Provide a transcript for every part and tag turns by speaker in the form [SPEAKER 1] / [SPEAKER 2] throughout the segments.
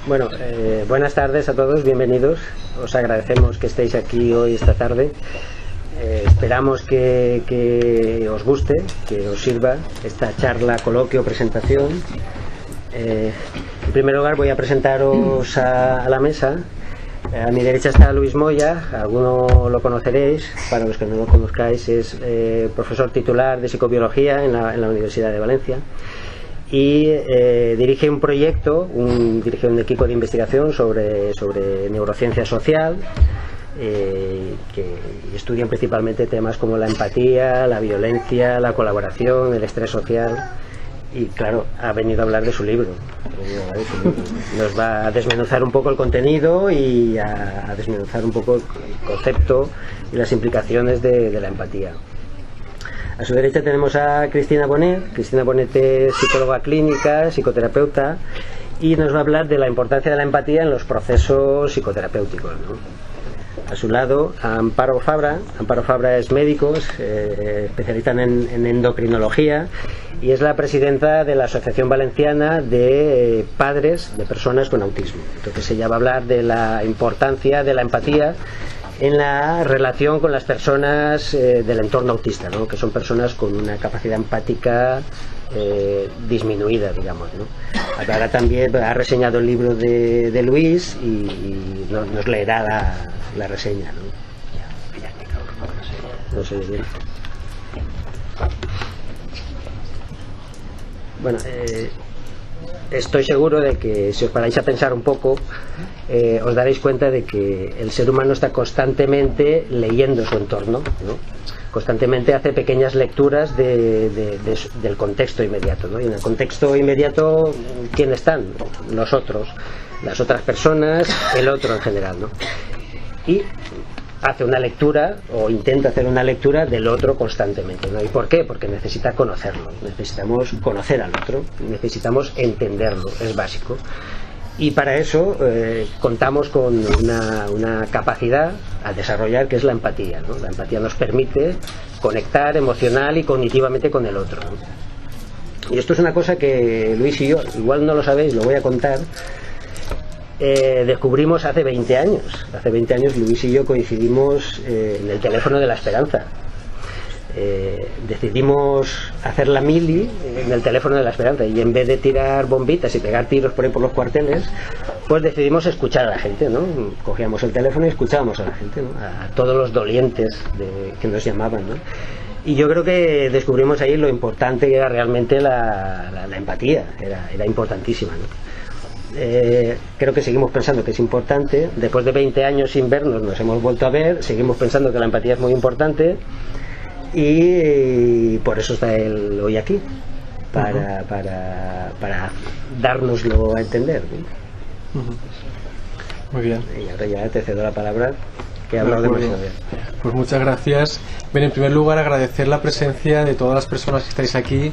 [SPEAKER 1] Bueno, buenas tardes a todos, bienvenidos. Os agradecemos que estéis aquí hoy, esta tarde. Esperamos que os guste, que os sirva esta charla, coloquio, presentación. En primer lugar voy a presentaros a la mesa. A mi derecha está Luis Moya, alguno lo conoceréis, para los que no lo conozcáis es profesor titular de psicobiología en la Universidad de Valencia y dirige un proyecto, dirige un equipo de investigación sobre neurociencia social que estudian principalmente temas como la empatía, la violencia, la colaboración, el estrés social. Y claro, ha venido a hablar de su libro. Nos va a desmenuzar un poco el contenido y a desmenuzar un poco el concepto y las implicaciones de la empatía. A su derecha tenemos a Cristina Bonet. Cristina Bonet es psicóloga clínica, psicoterapeuta, y nos va a hablar de la importancia de la empatía en los procesos psicoterapéuticos, ¿no? A su lado, Amparo Fabra. Amparo Fabra es médico, especialista en endocrinología y es la presidenta de la Asociación Valenciana de Padres de Personas con Autismo. Entonces ella va a hablar de la importancia de la empatía en la relación con las personas del entorno autista, ¿no? Que son personas con una capacidad empática disminuida, digamos, ¿no? Ahora también ha reseñado el libro de Luis y nos leerá la reseña, ¿no? No sé bien. Bueno, estoy seguro de que si os paráis a pensar un poco os daréis cuenta de que el ser humano está constantemente leyendo su entorno, ¿no? Constantemente hace pequeñas lecturas del contexto inmediato, ¿no? Y en el contexto inmediato, ¿quién están? Nosotros, las otras personas, el otro en general, ¿no? Y hace una lectura o intenta hacer una lectura del otro constantemente, ¿no? ¿Y por qué? Porque necesita conocerlo, necesitamos conocer al otro, necesitamos entenderlo, es básico. Y para eso contamos con una capacidad a desarrollar que es la empatía, ¿no? La empatía nos permite conectar emocional y cognitivamente con el otro, ¿no? Y esto es una cosa que Luis y yo, igual no lo sabéis, lo voy a contar, descubrimos hace 20 años. Hace 20 años Luis y yo coincidimos en el teléfono de la esperanza. Decidimos hacer la mili en el teléfono de la esperanza y en vez de tirar bombitas y pegar tiros por ahí por los cuarteles, pues decidimos escuchar a la gente, ¿no? Cogíamos el teléfono y escuchábamos a la gente, ¿no? A todos los dolientes que nos llamaban, ¿no? Y yo creo que descubrimos ahí lo importante que era realmente la empatía, era importantísima, ¿no? Creo que seguimos pensando que es importante. Después de 20 años sin vernos nos hemos vuelto a ver, seguimos pensando que la empatía es muy importante y por eso está él hoy aquí, para dárnoslo a entender, ¿no?
[SPEAKER 2] Muy bien.
[SPEAKER 1] Y ahora ya te cedo la palabra, que he hablado demasiado bien.
[SPEAKER 2] Pues muchas gracias. Bien, en primer lugar agradecer la presencia de todas las personas que estáis aquí,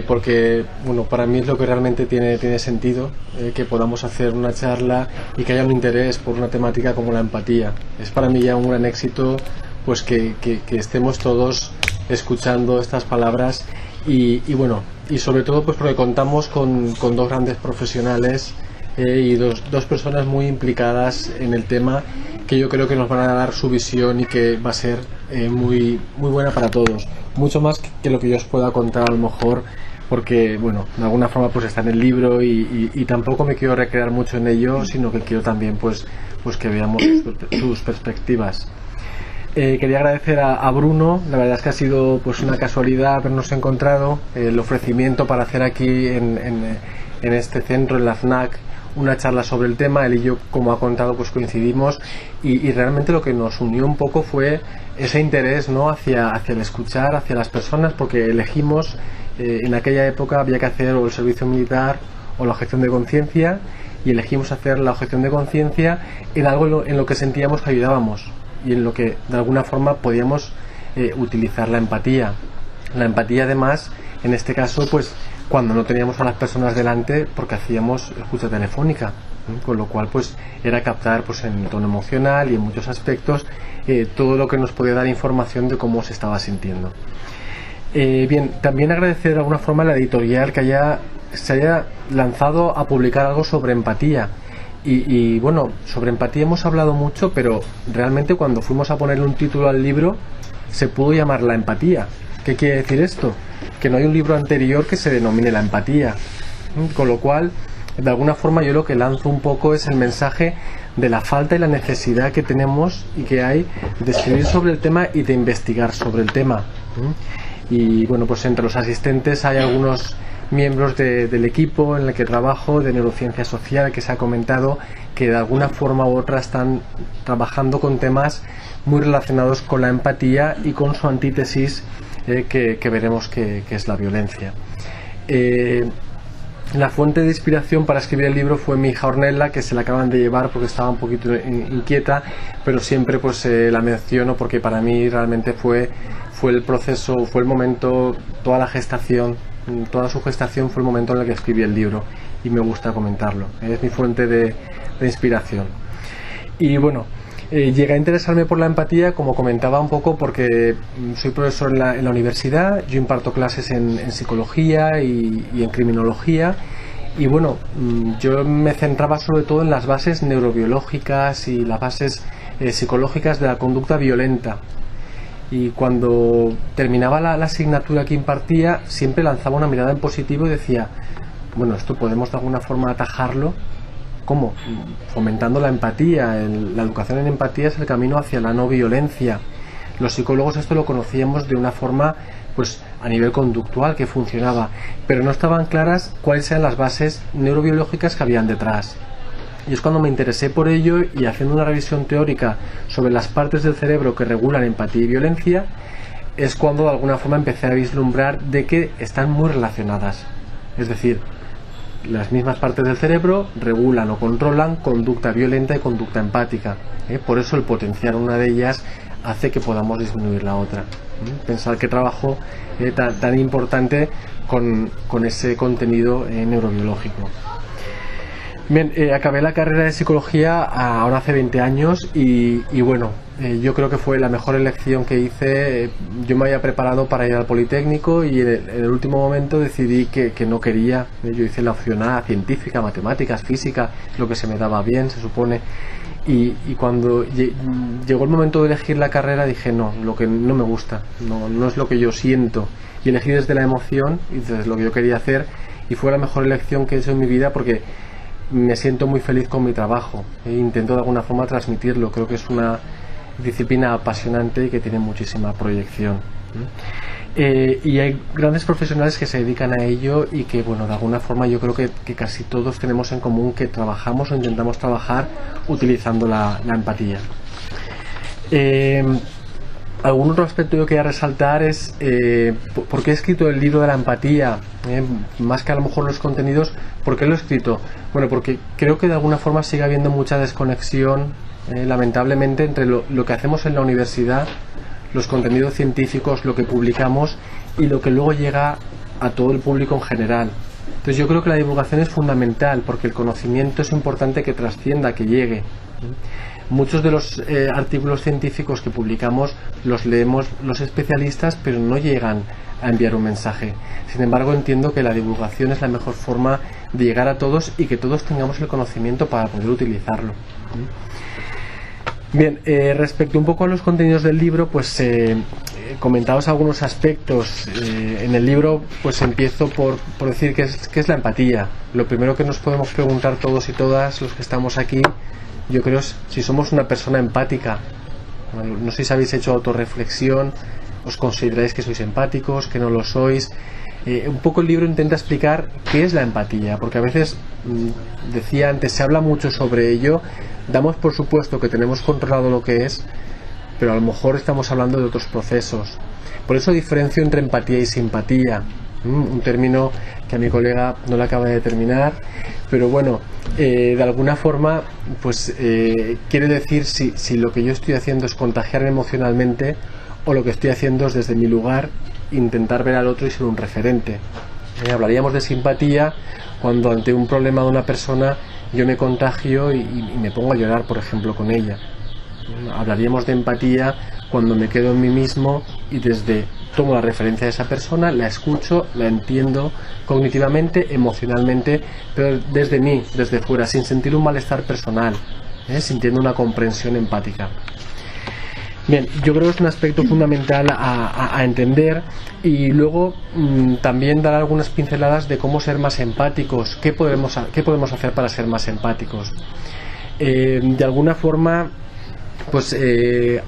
[SPEAKER 2] porque bueno, para mí es lo que realmente tiene sentido, que podamos hacer una charla y que haya un interés por una temática como la empatía. Es para mí ya un gran éxito pues que estemos todos escuchando estas palabras y bueno, y sobre todo pues porque contamos con dos grandes profesionales y dos personas muy implicadas en el tema, que yo creo que nos van a dar su visión y que va a ser muy buena para todos, mucho más que lo que yo os pueda contar a lo mejor, porque bueno, de alguna forma pues está en el libro y tampoco me quiero recrear mucho en ello, sino que quiero también pues que veamos sus perspectivas. Quería agradecer a Bruno, la verdad es que ha sido pues una casualidad habernos encontrado, el ofrecimiento para hacer aquí en este centro, en la FNAC, una charla sobre el tema. Él y yo, como ha contado, pues coincidimos y realmente lo que nos unió un poco fue ese interés, ¿no? hacia el escuchar, hacia las personas, porque elegimos, en aquella época había que hacer o el servicio militar o la objeción de conciencia, y elegimos hacer la objeción de conciencia en algo en lo que sentíamos que ayudábamos y en lo que de alguna forma podíamos utilizar la empatía. La empatía, además, en este caso, pues cuando no teníamos a las personas delante, porque hacíamos escucha telefónica, ¿no? Con lo cual pues era captar pues en tono emocional y en muchos aspectos todo lo que nos podía dar información de cómo se estaba sintiendo. Bien, también agradecer de alguna forma a la editorial que se haya lanzado a publicar algo sobre empatía. Y bueno, sobre empatía hemos hablado mucho, pero realmente cuando fuimos a ponerle un título al libro se pudo llamar La empatía. ¿Qué quiere decir esto? Que no hay un libro anterior que se denomine La empatía. Con lo cual, de alguna forma yo lo que lanzo un poco es el mensaje de la falta y la necesidad que tenemos y que hay de escribir sobre el tema y de investigar sobre el tema. Y bueno, pues entre los asistentes hay algunos miembros del equipo en el que trabajo de neurociencia social, que se ha comentado que de alguna forma u otra están trabajando con temas muy relacionados con la empatía y con su antítesis, que veremos que es la violencia. La fuente de inspiración para escribir el libro fue mi hija Ornella, que se la acaban de llevar porque estaba un poquito inquieta, pero siempre pues la menciono porque para mí realmente fue el proceso, fue el momento, toda la gestación, toda su gestación fue el momento en el que escribí el libro y me gusta comentarlo. Es mi fuente de inspiración. Y bueno, llegué a interesarme por la empatía, como comentaba un poco, porque soy profesor en la universidad, yo imparto clases en psicología y en criminología, y bueno, yo me centraba sobre todo en las bases neurobiológicas y las bases psicológicas de la conducta violenta. Y cuando terminaba la asignatura que impartía, siempre lanzaba una mirada en positivo y decía, bueno, esto podemos de alguna forma atajarlo. ¿Cómo? Fomentando la empatía. La educación en empatía es el camino hacia la no violencia. Los psicólogos esto lo conocíamos de una forma, pues a nivel conductual, que funcionaba, pero no estaban claras cuáles eran las bases neurobiológicas que habían detrás. Y es cuando me interesé por ello, y haciendo una revisión teórica sobre las partes del cerebro que regulan empatía y violencia, es cuando de alguna forma empecé a vislumbrar de que están muy relacionadas. Es decir, las mismas partes del cerebro regulan o controlan conducta violenta y conducta empática. Por eso el potenciar una de ellas hace que podamos disminuir la otra. Pensar qué trabajo tan importante con ese contenido neurobiológico. Bien, acabé la carrera de psicología ahora hace 20 años y bueno, yo creo que fue la mejor elección que hice. Yo me había preparado para ir al Politécnico y en el último momento decidí que no quería. Yo hice la opción A, científica, matemáticas, física, lo que se me daba bien, se supone. Y cuando llegó el momento de elegir la carrera dije no, lo que no me gusta, no es lo que yo siento. Y elegí desde la emoción y desde lo que yo quería hacer, y fue la mejor elección que he hecho en mi vida porque me siento muy feliz con mi trabajo e intento de alguna forma transmitirlo. Creo que es una disciplina apasionante y que tiene muchísima proyección. Y hay grandes profesionales que se dedican a ello y que, bueno, de alguna forma yo creo que casi todos tenemos en común que trabajamos o intentamos trabajar utilizando la empatía. Algún otro aspecto que quería resaltar es por qué he escrito el libro de la empatía, más que a lo mejor los contenidos. ¿Por qué lo he escrito? Bueno, porque creo que de alguna forma sigue habiendo mucha desconexión, lamentablemente, entre lo que hacemos en la universidad, los contenidos científicos, lo que publicamos y lo que luego llega a todo el público en general. Entonces yo creo que la divulgación es fundamental porque el conocimiento es importante que trascienda, que llegue. Muchos de los artículos científicos que publicamos los leemos los especialistas, pero no llegan a enviar un mensaje. Sin embargo, entiendo que la divulgación es la mejor forma de llegar a todos y que todos tengamos el conocimiento para poder utilizarlo. Bien, respecto un poco a los contenidos del libro, pues comentaos algunos aspectos. En el libro pues empiezo por decir qué es la empatía. Lo primero que nos podemos preguntar todos y todas los que estamos aquí, yo creo, es si somos una persona empática. No sé si habéis hecho autorreflexión, os consideráis que sois empáticos, que no lo sois. Un poco el libro intenta explicar qué es la empatía, porque a veces, decía antes, se habla mucho sobre ello, damos por supuesto que tenemos controlado lo que es, pero a lo mejor estamos hablando de otros procesos. Por eso diferencio entre empatía y simpatía, un término que a mi colega no le acaba de terminar, pero bueno, de alguna forma pues quiere decir si lo que yo estoy haciendo es contagiarme emocionalmente o lo que estoy haciendo es desde mi lugar intentar ver al otro y ser un referente. Hablaríamos de simpatía cuando ante un problema de una persona yo me contagio y me pongo a llorar, por ejemplo, con ella. Hablaríamos de empatía cuando me quedo en mí mismo y desde tomo la referencia de esa persona, la escucho, la entiendo cognitivamente, emocionalmente, pero desde mí, desde fuera, sin sentir un malestar personal, sintiendo una comprensión empática. Bien, yo creo que es un aspecto fundamental a entender, y luego también dar algunas pinceladas de cómo ser más empáticos, qué podemos hacer para ser más empáticos. De alguna forma, pues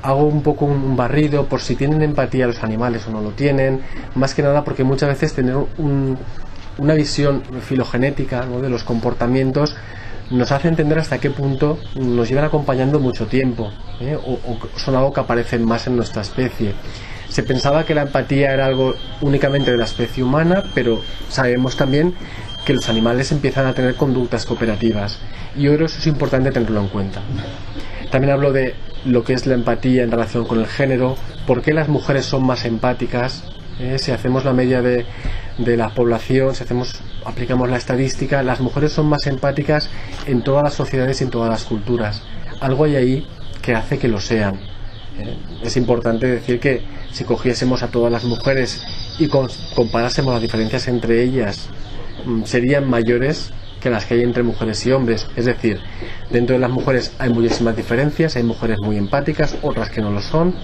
[SPEAKER 2] hago un poco un barrido por si tienen empatía los animales o no lo tienen, más que nada porque muchas veces tener una visión filogenética, ¿no?, de los comportamientos nos hace entender hasta qué punto nos llevan acompañando mucho tiempo, o son algo que aparecen más en nuestra especie. Se pensaba que la empatía era algo únicamente de la especie humana, pero sabemos también que los animales empiezan a tener conductas cooperativas, y yo creo que eso es importante tenerlo en cuenta. También hablo de lo que es la empatía en relación con el género, por qué las mujeres son más empáticas. Si hacemos la media de la población, si aplicamos la estadística, las mujeres son más empáticas en todas las sociedades y en todas las culturas. Algo hay ahí que hace que lo sean. Es importante decir que si cogiésemos a todas las mujeres y comparásemos las diferencias entre ellas, serían mayores que las que hay entre mujeres y hombres. Es decir, dentro de las mujeres hay muchísimas diferencias, hay mujeres muy empáticas, otras que no lo son.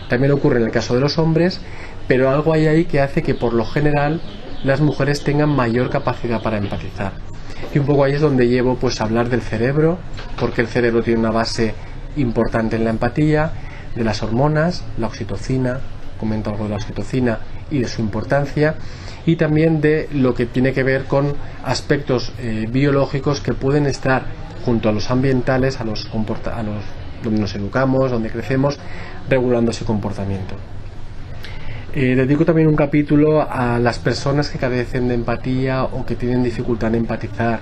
[SPEAKER 2] También ocurre en el caso de los hombres, pero algo hay ahí que hace que por lo general las mujeres tengan mayor capacidad para empatizar. Y un poco ahí es donde llevo pues a hablar del cerebro, porque el cerebro tiene una base importante en la empatía, de las hormonas, la oxitocina, comento algo de la oxitocina y de su importancia, y también de lo que tiene que ver con aspectos biológicos que pueden estar junto a los ambientales, a los donde nos educamos, donde crecemos, regulando ese comportamiento. Dedico también un capítulo a las personas que carecen de empatía o que tienen dificultad en empatizar.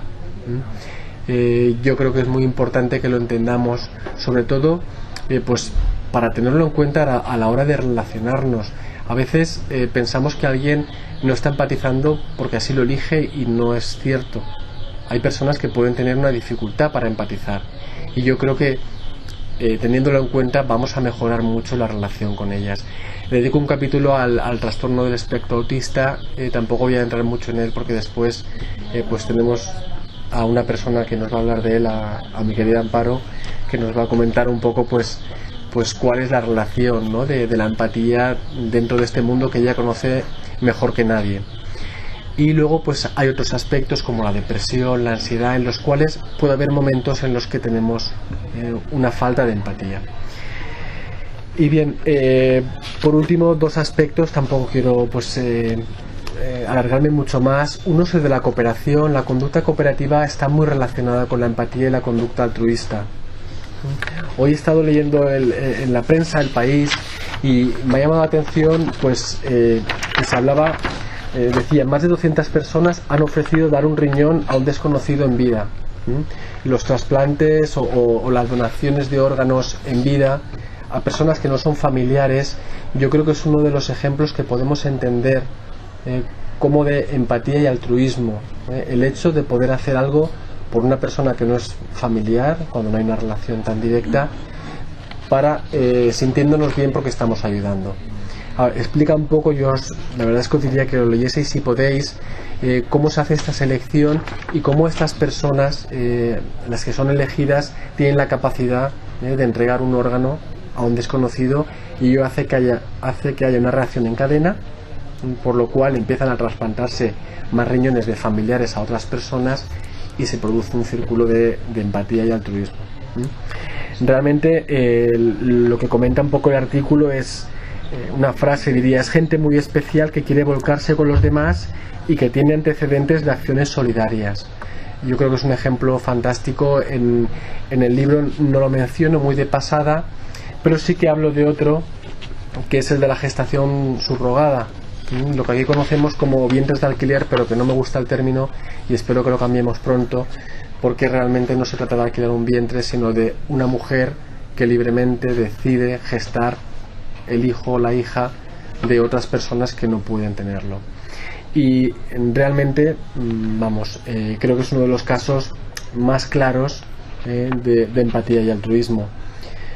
[SPEAKER 2] Yo creo que es muy importante que lo entendamos, sobre todo pues para tenerlo en cuenta a la hora de relacionarnos. A veces pensamos que alguien no está empatizando porque así lo elige, y no es cierto. Hay personas que pueden tener una dificultad para empatizar, y yo creo que teniéndolo en cuenta vamos a mejorar mucho la relación con ellas. Dedico un capítulo al trastorno del espectro autista. Tampoco voy a entrar mucho en él porque después pues tenemos a una persona que nos va a hablar de él, a mi querida Amparo, que nos va a comentar un poco pues cuál es la relación, ¿no?, de la empatía dentro de este mundo que ella conoce mejor que nadie. Y luego pues hay otros aspectos como la depresión, la ansiedad, en los cuales puede haber momentos en los que tenemos una falta de empatía. Y bien, por último, dos aspectos, tampoco quiero pues alargarme mucho más. Uno es el de la cooperación. La conducta cooperativa está muy relacionada con la empatía y la conducta altruista. Hoy he estado leyendo en la prensa El País, y me ha llamado la atención pues que se hablaba, decía, más de 200 personas han ofrecido dar un riñón a un desconocido en vida. Los trasplantes o las donaciones de órganos en vida a personas que no son familiares, yo creo que es uno de los ejemplos que podemos entender como de empatía y altruismo. El hecho de poder hacer algo por una persona que no es familiar, cuando no hay una relación tan directa, para sintiéndonos bien porque estamos ayudando. Ahora, explica un poco, la verdad es que os diría que lo leyeseis si podéis, cómo se hace esta selección y cómo estas personas, las que son elegidas, tienen la capacidad de entregar un órgano a un desconocido, y ello hace que haya una reacción en cadena, por lo cual empiezan a trasplantarse más riñones de familiares a otras personas, y se produce un círculo de empatía y altruismo. Realmente lo que comenta un poco el artículo es una frase, diría: es gente muy especial que quiere volcarse con los demás y que tiene antecedentes de acciones solidarias. Yo creo que es un ejemplo fantástico. En el libro no lo menciono muy de pasada, pero sí que hablo de otro, que es el de la gestación subrogada, lo que aquí conocemos como vientres de alquiler, pero que no me gusta el término y espero que lo cambiemos pronto, porque realmente no se trata de alquilar un vientre, sino de una mujer que libremente decide gestar el hijo o la hija de otras personas que no pueden tenerlo. Y realmente, creo que es uno de los casos más claros de empatía y altruismo.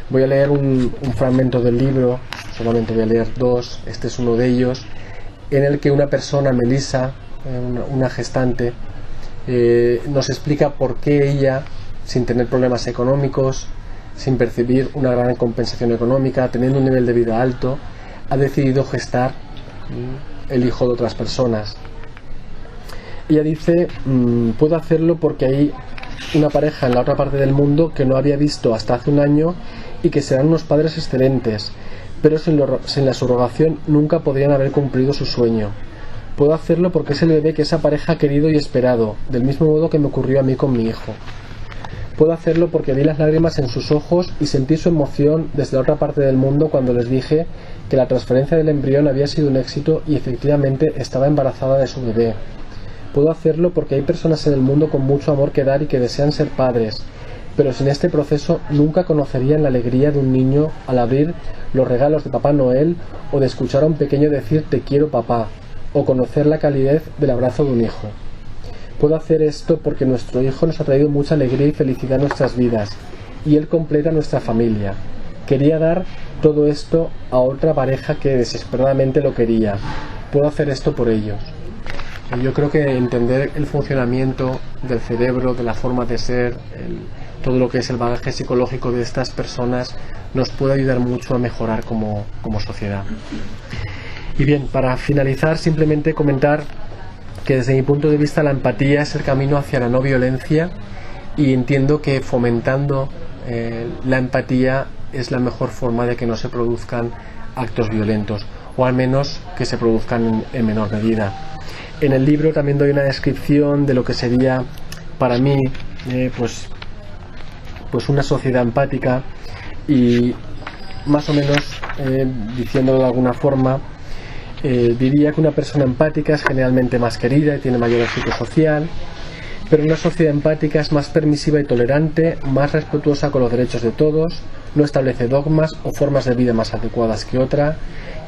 [SPEAKER 2] Voy a leer un fragmento del libro solamente voy a leer dos. Este es uno de ellos, en el que una persona, Melissa, una gestante, nos explica por qué ella, sin tener problemas económicos, sin percibir una gran compensación económica, teniendo un nivel de vida alto, ha decidido gestar el hijo de otras personas. Ella dice, puedo hacerlo porque hay una pareja en la otra parte del mundo que no había visto hasta hace un año y que serán unos padres excelentes, pero sin la subrogación nunca podrían haber cumplido su sueño. Puedo hacerlo porque es el bebé que esa pareja ha querido y esperado, del mismo modo que me ocurrió a mí con mi hijo. Puedo hacerlo porque vi las lágrimas en sus ojos y sentí su emoción desde la otra parte del mundo cuando les dije que la transferencia del embrión había sido un éxito y efectivamente estaba embarazada de su bebé. Puedo hacerlo porque hay personas en el mundo con mucho amor que dar y que desean ser padres, pero sin este proceso nunca conocerían la alegría de un niño al abrir los regalos de Papá Noel o de escuchar a un pequeño decir te quiero papá, o conocer la calidez del abrazo de un hijo. Puedo hacer esto porque nuestro hijo nos ha traído mucha alegría y felicidad a nuestras vidas y él completa nuestra familia. Quería dar todo esto a otra pareja que desesperadamente lo quería. Puedo hacer esto por ellos. Yo creo que entender el funcionamiento del cerebro, de la forma de ser, todo lo que es el bagaje psicológico de estas personas nos puede ayudar mucho a mejorar como sociedad. Y bien, para finalizar, simplemente comentar que desde mi punto de vista la empatía es el camino hacia la no violencia y entiendo que fomentando la empatía es la mejor forma de que no se produzcan actos violentos, o al menos que se produzcan en menor medida. En el libro también doy una descripción de lo que sería para mí pues una sociedad empática y más o menos diciéndolo de alguna forma diría que una persona empática es generalmente más querida y tiene mayor éxito social, pero una sociedad empática es más permisiva y tolerante, más respetuosa con los derechos de todos, no establece dogmas o formas de vida más adecuadas que otra,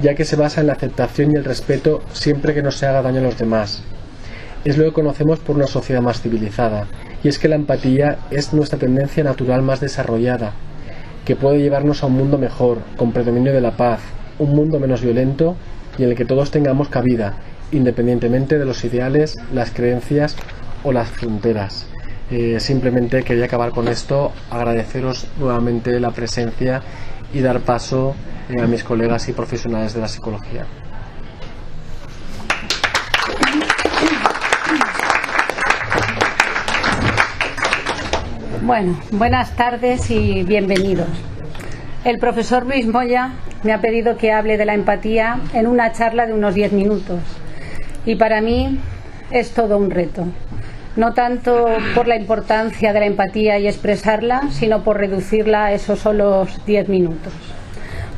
[SPEAKER 2] ya que se basa en la aceptación y el respeto siempre que no se haga daño a los demás. Es lo que conocemos por una sociedad más civilizada, y es que la empatía es nuestra tendencia natural más desarrollada, que puede llevarnos a un mundo mejor, con predominio de la paz, un mundo menos violento y en el que todos tengamos cabida, independientemente de los ideales, las creencias o las fronteras. Simplemente quería acabar con esto, agradeceros nuevamente la presencia y dar paso a mis colegas y profesionales de la psicología.
[SPEAKER 3] Bueno, buenas tardes y bienvenidos. El profesor Luis Moya me ha pedido que hable de la empatía en una charla de unos 10 minutos y para mí es todo un reto. No tanto por la importancia de la empatía y expresarla, sino por reducirla a esos solos 10 minutos.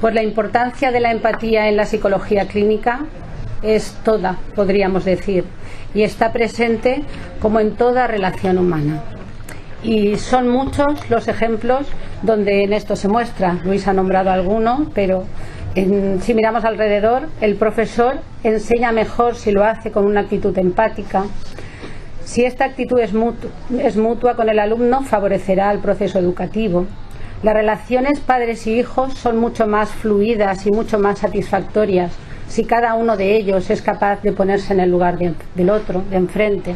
[SPEAKER 3] Pues la importancia de la empatía en la psicología clínica es toda, podríamos decir, y está presente como en toda relación humana. Y son muchos los ejemplos donde en esto se muestra. Luis ha nombrado alguno, pero si miramos alrededor, el profesor enseña mejor si lo hace con una actitud empática. Si esta actitud es mutua con el alumno, favorecerá el proceso educativo. Las relaciones padres y hijos son mucho más fluidas y mucho más satisfactorias si cada uno de ellos es capaz de ponerse en el lugar del otro, de enfrente.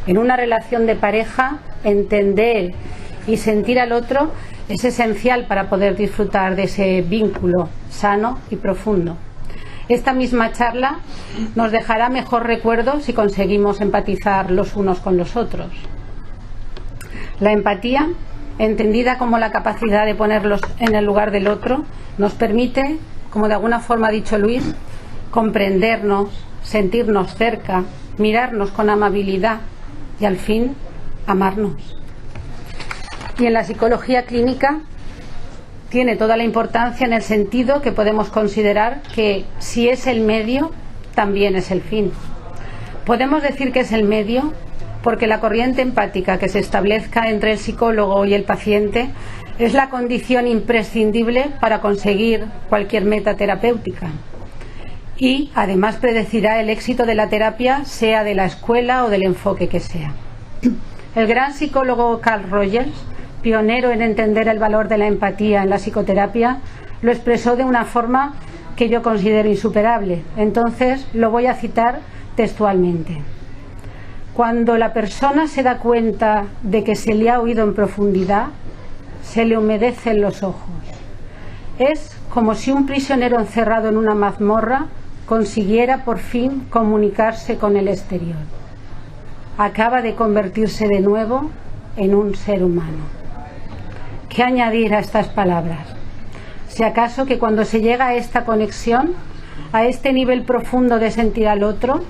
[SPEAKER 3] En una relación de pareja, entender y sentir al otro es esencial para poder disfrutar de ese vínculo sano y profundo. Esta misma charla nos dejará mejor recuerdo si conseguimos empatizar los unos con los otros. La empatía, entendida como la capacidad de ponerlos en el lugar del otro, nos permite, como de alguna forma ha dicho Luis, comprendernos, sentirnos cerca, mirarnos con amabilidad y al fin amarnos. Y en la psicología clínica tiene toda la importancia en el sentido que podemos considerar que si es el medio, también es el fin. Podemos decir que es el medio porque la corriente empática que se establezca entre el psicólogo y el paciente es la condición imprescindible para conseguir cualquier meta terapéutica. Y además predecirá el éxito de la terapia, sea de la escuela o del enfoque que sea. El gran psicólogo Carl Rogers, pionero en entender el valor de la empatía en la psicoterapia, lo expresó de una forma que yo considero insuperable. Entonces lo voy a citar textualmente. Cuando la persona se da cuenta de que se le ha oído en profundidad, se le humedecen los ojos. Es como si un prisionero encerrado en una mazmorra consiguiera por fin comunicarse con el exterior. Acaba de convertirse de nuevo en un ser humano. ¿Qué añadir a estas palabras? Si acaso que cuando se llega a esta conexión, a este nivel profundo de sentir al otro,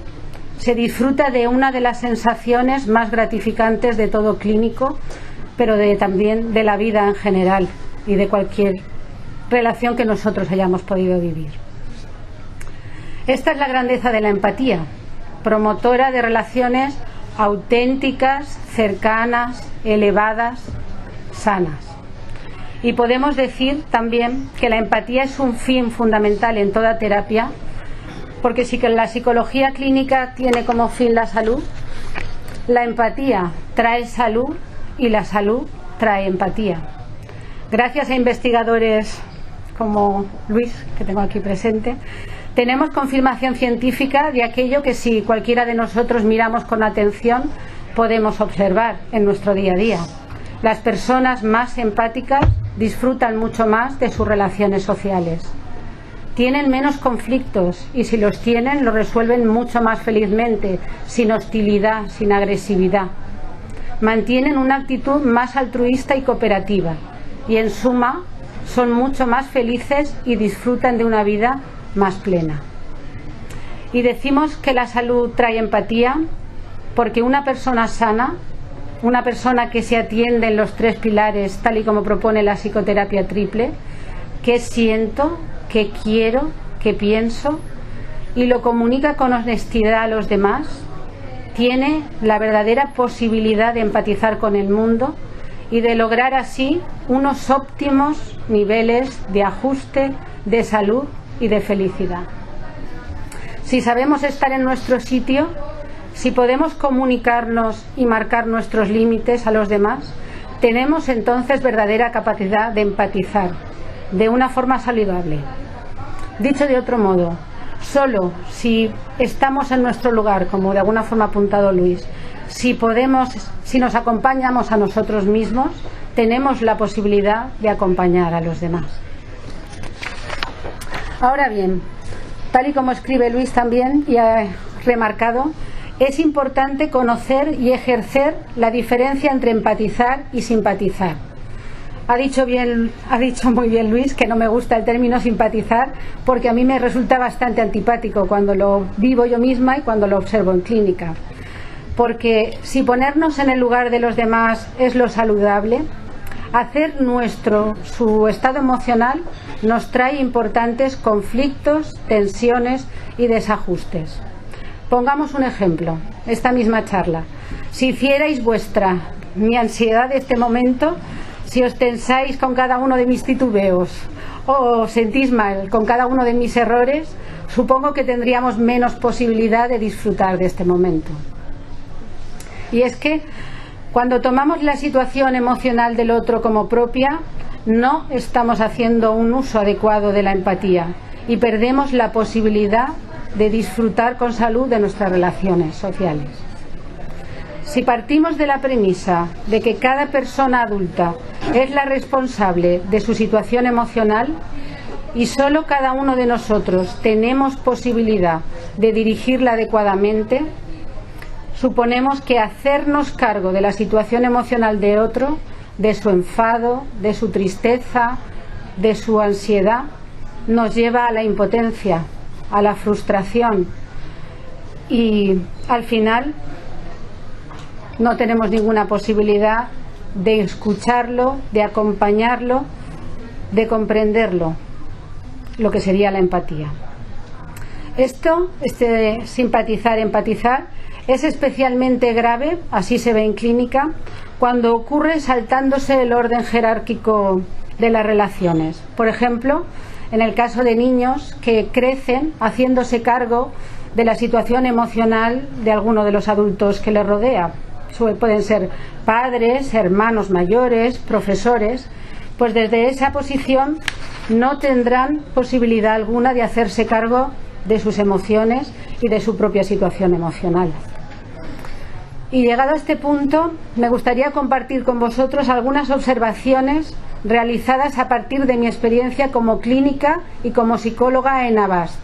[SPEAKER 3] se disfruta de una de las sensaciones más gratificantes de todo clínico, pero también de la vida en general y de cualquier relación que nosotros hayamos podido vivir. Esta es la grandeza de la empatía, promotora de relaciones auténticas, cercanas, elevadas, sanas. Y podemos decir también que la empatía es un fin fundamental en toda terapia, porque si que la psicología clínica tiene como fin la salud, la empatía trae salud y la salud trae empatía. Gracias a investigadores como Luis, que tengo aquí presente, tenemos confirmación científica de aquello que si cualquiera de nosotros miramos con atención podemos observar en nuestro día a día. Las personas más empáticas disfrutan mucho más de sus relaciones sociales. Tienen menos conflictos y si los tienen los resuelven mucho más felizmente, sin hostilidad, sin agresividad. Mantienen una actitud más altruista y cooperativa y en suma son mucho más felices y disfrutan de una vida más plena. Y decimos que la salud trae empatía porque una persona sana, una persona que se atiende en los 3 pilares tal y como propone la psicoterapia triple, que siento, que quiero, que pienso y lo comunica con honestidad a los demás, tiene la verdadera posibilidad de empatizar con el mundo y de lograr así unos óptimos niveles de ajuste, de salud y de felicidad. Si sabemos estar en nuestro sitio, si podemos comunicarnos y marcar nuestros límites a los demás, tenemos entonces verdadera capacidad de empatizar de una forma saludable. Dicho de otro modo, solo si estamos en nuestro lugar, como de alguna forma ha apuntado Luis, si nos acompañamos a nosotros mismos, tenemos la posibilidad de acompañar a los demás. Ahora bien, tal y como escribe Luis también y ha remarcado, es importante conocer y ejercer la diferencia entre empatizar y simpatizar. Ha dicho muy bien Luis que no me gusta el término simpatizar porque a mí me resulta bastante antipático cuando lo vivo yo misma y cuando lo observo en clínica. Porque si ponernos en el lugar de los demás es lo saludable, hacer nuestro su estado emocional nos trae importantes conflictos, tensiones y desajustes. Pongamos un ejemplo, esta misma charla. Si hicierais mi ansiedad de este momento, si os tensáis con cada uno de mis titubeos o os sentís mal con cada uno de mis errores, supongo que tendríamos menos posibilidad de disfrutar de este momento. Y es que cuando tomamos la situación emocional del otro como propia, no estamos haciendo un uso adecuado de la empatía y perdemos la posibilidad de disfrutar con salud de nuestras relaciones sociales. Si partimos de la premisa de que cada persona adulta es la responsable de su situación emocional y solo cada uno de nosotros tenemos posibilidad de dirigirla adecuadamente, suponemos que hacernos cargo de la situación emocional de otro, de su enfado, de su tristeza, de su ansiedad, nos lleva a la impotencia, a la frustración y al final no tenemos ninguna posibilidad de escucharlo, de acompañarlo, de comprenderlo, lo que sería la empatía. Simpatizar, empatizar, es especialmente grave, así se ve en clínica, cuando ocurre saltándose el orden jerárquico de las relaciones. Por ejemplo, en el caso de niños que crecen haciéndose cargo de la situación emocional de alguno de los adultos que les rodea. Pueden ser padres, hermanos mayores, profesores. Pues desde esa posición no tendrán posibilidad alguna de hacerse cargo de sus emociones y de su propia situación emocional. Y llegado a este punto, me gustaría compartir con vosotros algunas observaciones realizadas a partir de mi experiencia como clínica y como psicóloga en AVAST,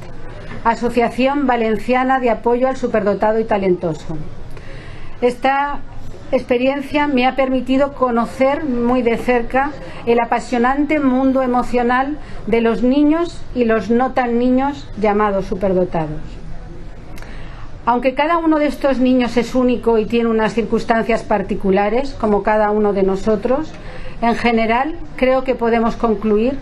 [SPEAKER 3] Asociación Valenciana de Apoyo al Superdotado y Talentoso. Esta experiencia me ha permitido conocer muy de cerca el apasionante mundo emocional de los niños y los no tan niños llamados superdotados. Aunque cada uno de estos niños es único y tiene unas circunstancias particulares, como cada uno de nosotros, en general creo que podemos concluir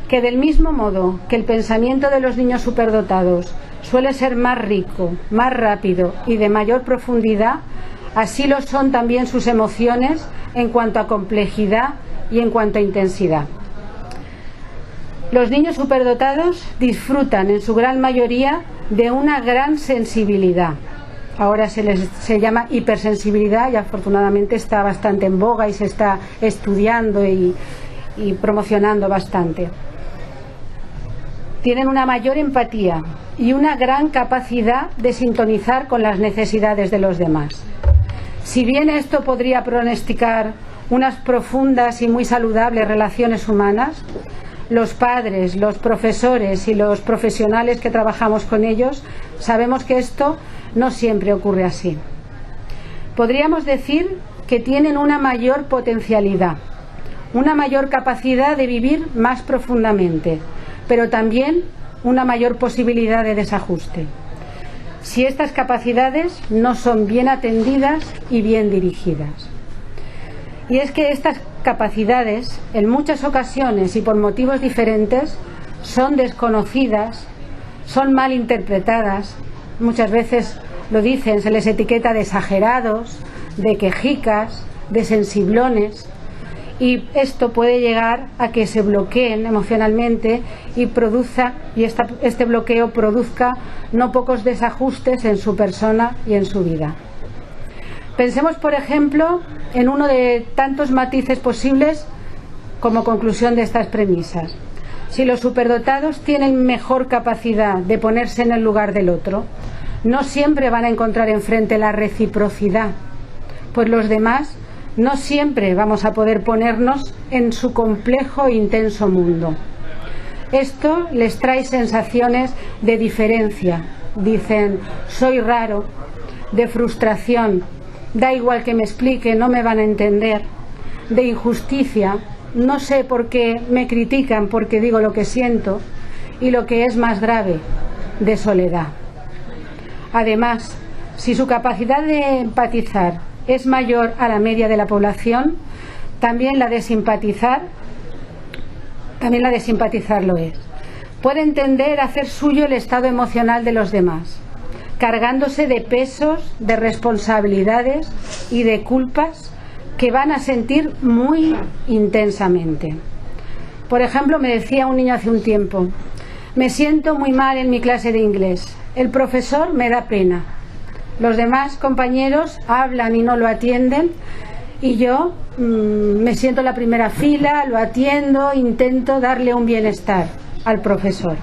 [SPEAKER 3] que del mismo modo que el pensamiento de los niños superdotados suele ser más rico, más rápido y de mayor profundidad, así lo son también sus emociones en cuanto a complejidad y en cuanto a intensidad. Los niños superdotados disfrutan en su gran mayoría de una gran sensibilidad. Ahora se llama hipersensibilidad y afortunadamente está bastante en boga y se está estudiando y promocionando bastante. Tienen una mayor empatía y una gran capacidad de sintonizar con las necesidades de los demás. Si bien esto podría pronosticar unas profundas y muy saludables relaciones humanas, los padres, los profesores y los profesionales que trabajamos con ellos sabemos que esto no siempre ocurre así. Podríamos decir que tienen una mayor potencialidad, una mayor capacidad de vivir más profundamente, pero también una mayor posibilidad de desajuste, si estas capacidades no son bien atendidas y bien dirigidas. Y es que estas capacidades, en muchas ocasiones y por motivos diferentes, son desconocidas, son mal interpretadas, muchas veces lo dicen, se les etiqueta de exagerados, de quejicas, de sensiblones, y esto puede llegar a que se bloqueen emocionalmente y este bloqueo produzca no pocos desajustes en su persona y en su vida. Pensemos, por ejemplo, en uno de tantos matices posibles como conclusión de estas premisas. Si los superdotados tienen mejor capacidad de ponerse en el lugar del otro, no siempre van a encontrar enfrente la reciprocidad, pues los demás no siempre vamos a poder ponernos en su complejo e intenso mundo. Esto les trae sensaciones de diferencia, dicen, soy raro, de frustración, da igual que me explique, no me van a entender, de injusticia, no sé por qué me critican porque digo lo que siento, y lo que es más grave, de soledad. Además, si su capacidad de empatizar es mayor a la media de la población, también la de simpatizar lo es. Puede entender hacer suyo el estado emocional de los demás, cargándose de pesos, de responsabilidades y de culpas que van a sentir muy intensamente. Por ejemplo, me decía un niño hace un tiempo, me siento muy mal en mi clase de inglés, el profesor me da pena, los demás compañeros hablan y no lo atienden y yo me siento en la primera fila, lo atiendo, intento darle un bienestar al profesor.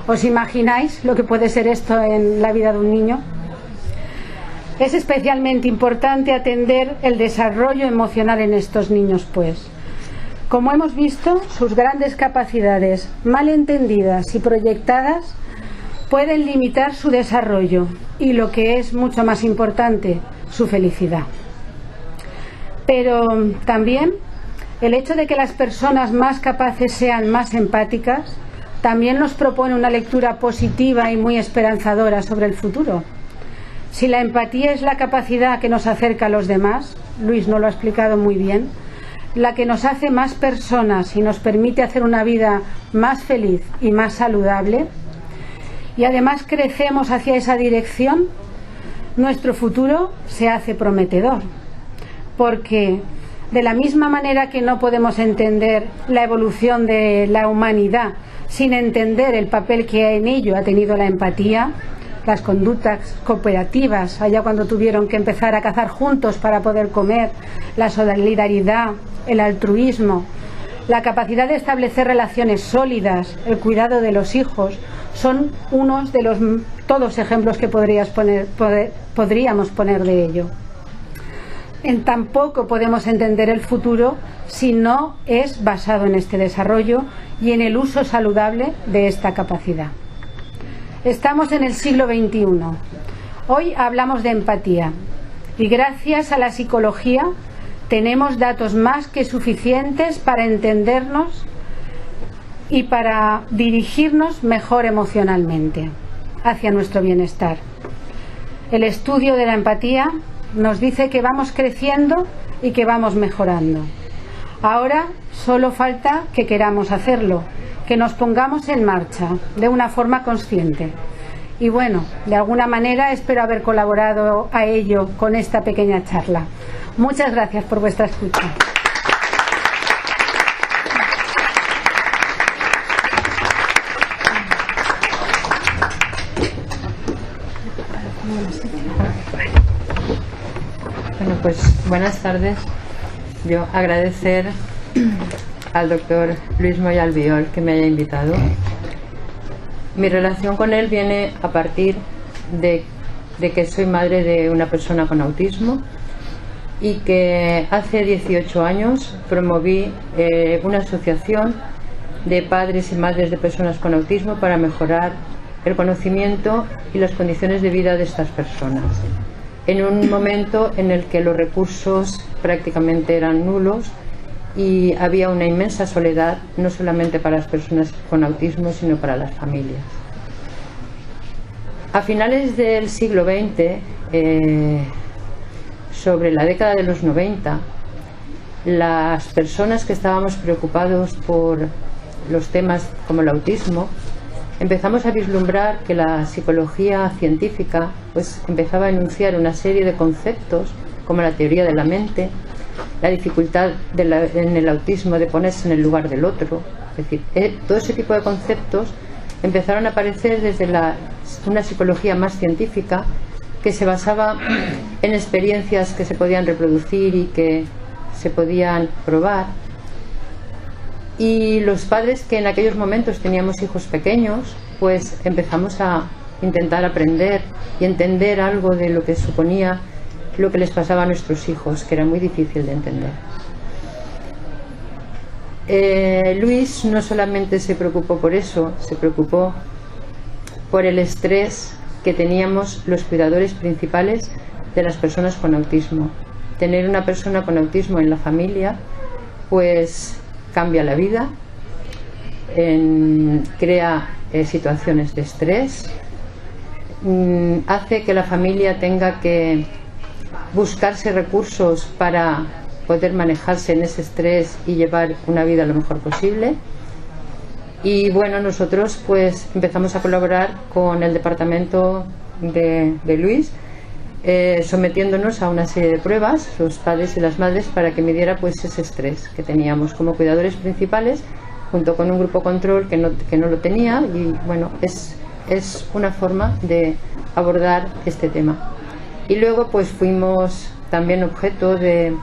[SPEAKER 3] ¿Os imagináis lo que puede ser esto en la vida de un niño? Es especialmente importante atender el desarrollo emocional en estos niños, pues. Como hemos visto, sus grandes capacidades, mal entendidas y proyectadas, pueden limitar su desarrollo y, lo que es mucho más importante, su felicidad. Pero también el hecho de que las personas más capaces sean más empáticas también nos propone una lectura positiva y muy esperanzadora sobre el futuro. Si la empatía es la capacidad que nos acerca a los demás, Luis nos lo ha explicado muy bien, la que nos hace más personas y nos permite hacer una vida más feliz y más saludable, y además crecemos hacia esa dirección, nuestro futuro se hace prometedor, porque de la misma manera que no podemos entender la evolución de la humanidad sin entender el papel que en ello ha tenido la empatía, las conductas cooperativas, allá cuando tuvieron que empezar a cazar juntos para poder comer, la solidaridad, el altruismo, la capacidad de establecer relaciones sólidas, el cuidado de los hijos, son unos de los todos ejemplos que podríamos poner de ello. Tampoco podemos entender el futuro si no es basado en este desarrollo y en el uso saludable de esta capacidad. Estamos en el siglo XXI. Hoy hablamos de empatía y gracias a la psicología tenemos datos más que suficientes para entendernos y para dirigirnos mejor emocionalmente hacia nuestro bienestar. El estudio de la empatía nos dice que vamos creciendo y que vamos mejorando. Ahora solo falta que queramos hacerlo, que nos pongamos en marcha de una forma consciente. Y bueno, de alguna manera espero haber colaborado a ello con esta pequeña charla. Muchas gracias por vuestra escucha.
[SPEAKER 4] Bueno, pues buenas tardes. Yo agradecer al doctor Luis Moya Albiol que me haya invitado. Mi relación con él viene a partir de que soy madre de una persona con autismo y que hace 18 años promoví una asociación de padres y madres de personas con autismo para mejorar el conocimiento y las condiciones de vida de estas personas, en un momento en el que los recursos prácticamente eran nulos y había una inmensa soledad, no solamente para las personas con autismo, sino para las familias. A finales del siglo XX, sobre la década de los 90, las personas que estábamos preocupados por los temas como el autismo, empezamos a vislumbrar que la psicología científica pues empezaba a enunciar una serie de conceptos como la teoría de la mente, la dificultad en el autismo de ponerse en el lugar del otro. Es decir, todo ese tipo de conceptos empezaron a aparecer desde una psicología más científica que se basaba en experiencias que se podían reproducir y que se podían probar. Y los padres que en aquellos momentos teníamos hijos pequeños, pues empezamos a intentar aprender y entender algo de lo que suponía lo que les pasaba a nuestros hijos, que era muy difícil de entender. Luis no solamente se preocupó por eso, se preocupó por el estrés que teníamos los cuidadores principales de las personas con autismo. Tener una persona con autismo en la familia pues cambia la vida, crea situaciones de estrés, hace que la familia tenga que buscarse recursos para poder manejarse en ese estrés y llevar una vida lo mejor posible. Y bueno, nosotros pues empezamos a colaborar con el departamento de Luis, sometiéndonos a una serie de pruebas, los padres y las madres, para que midiera pues ese estrés que teníamos como cuidadores principales, junto con un grupo control que no lo tenía. Y bueno, es una forma de abordar este tema. Y luego pues fuimos también objeto de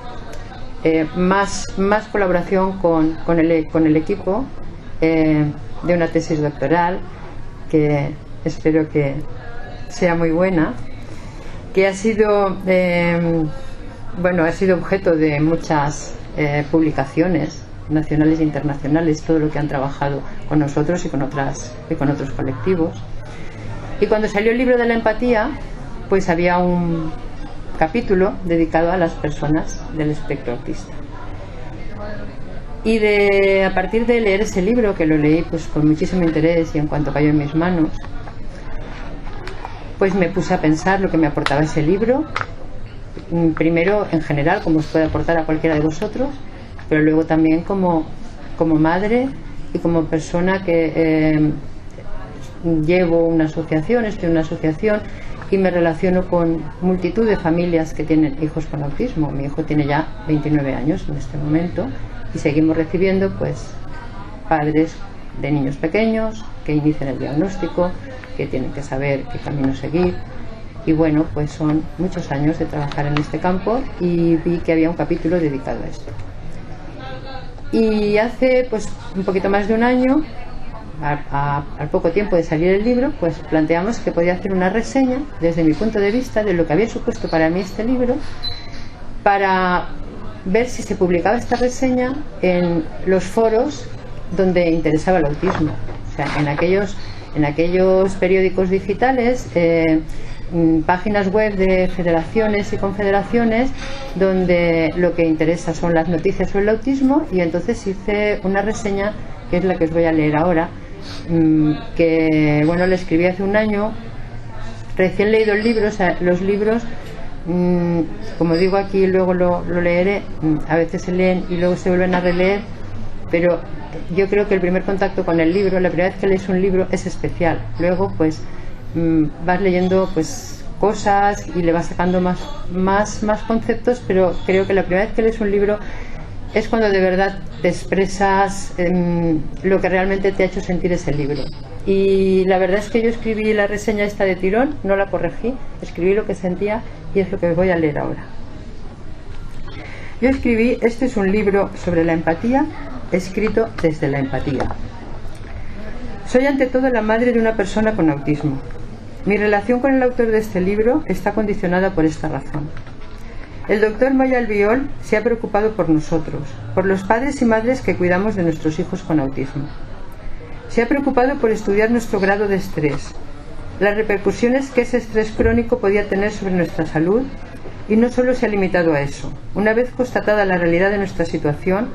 [SPEAKER 4] más colaboración con el equipo de una tesis doctoral que espero que sea muy buena, que ha sido objeto de muchas publicaciones nacionales e internacionales, todo lo que han trabajado con nosotros y con otros colectivos. Y cuando salió el libro de la empatía, pues había un capítulo dedicado a las personas del espectro autista. Y a partir de leer ese libro, que lo leí pues con muchísimo interés, y en cuanto cayó en mis manos, pues me puse a pensar lo que me aportaba ese libro, primero en general, como os puede aportar a cualquiera de vosotros, pero luego también como madre y como persona que llevo una asociación, estoy en una asociación y me relaciono con multitud de familias que tienen hijos con autismo. Mi hijo tiene ya 29 años en este momento y seguimos recibiendo pues padres de niños pequeños que inician el diagnóstico, que tienen que saber qué camino seguir. Y bueno, pues son muchos años de trabajar en este campo y vi que había un capítulo dedicado a esto. Y hace pues un poquito más de un año, al poco tiempo de salir el libro, pues planteamos que podía hacer una reseña desde mi punto de vista de lo que había supuesto para mí este libro, para ver si se publicaba esta reseña en los foros donde interesaba el autismo, o sea, en aquellos periódicos digitales, páginas web de federaciones y confederaciones donde lo que interesa son las noticias sobre el autismo. Y entonces hice una reseña que es la que os voy a leer ahora, que bueno, la escribí hace un año, recién leído el libro. O sea, los libros, como digo aquí, luego lo leeré, a veces se leen y luego se vuelven a releer, pero yo creo que el primer contacto con el libro, la primera vez que lees un libro, es especial. Luego pues vas leyendo pues cosas y le vas sacando más conceptos, pero creo que la primera vez que lees un libro es cuando de verdad te expresas lo que realmente te ha hecho sentir ese libro. Y la verdad es que yo escribí la reseña esta de tirón, no la corregí, escribí lo que sentía y es lo que os voy a leer ahora. Yo escribí: este es un libro sobre la empatía, escrito desde la empatía. Soy ante todo la madre de una persona con autismo. Mi relación con el autor de este libro está condicionada por esta razón. El doctor Moya Albiol se ha preocupado por nosotros, por los padres y madres que cuidamos de nuestros hijos con autismo. Se ha preocupado por estudiar nuestro grado de estrés, las repercusiones que ese estrés crónico podía tener sobre nuestra salud, y no solo se ha limitado a eso. Una vez constatada la realidad de nuestra situación,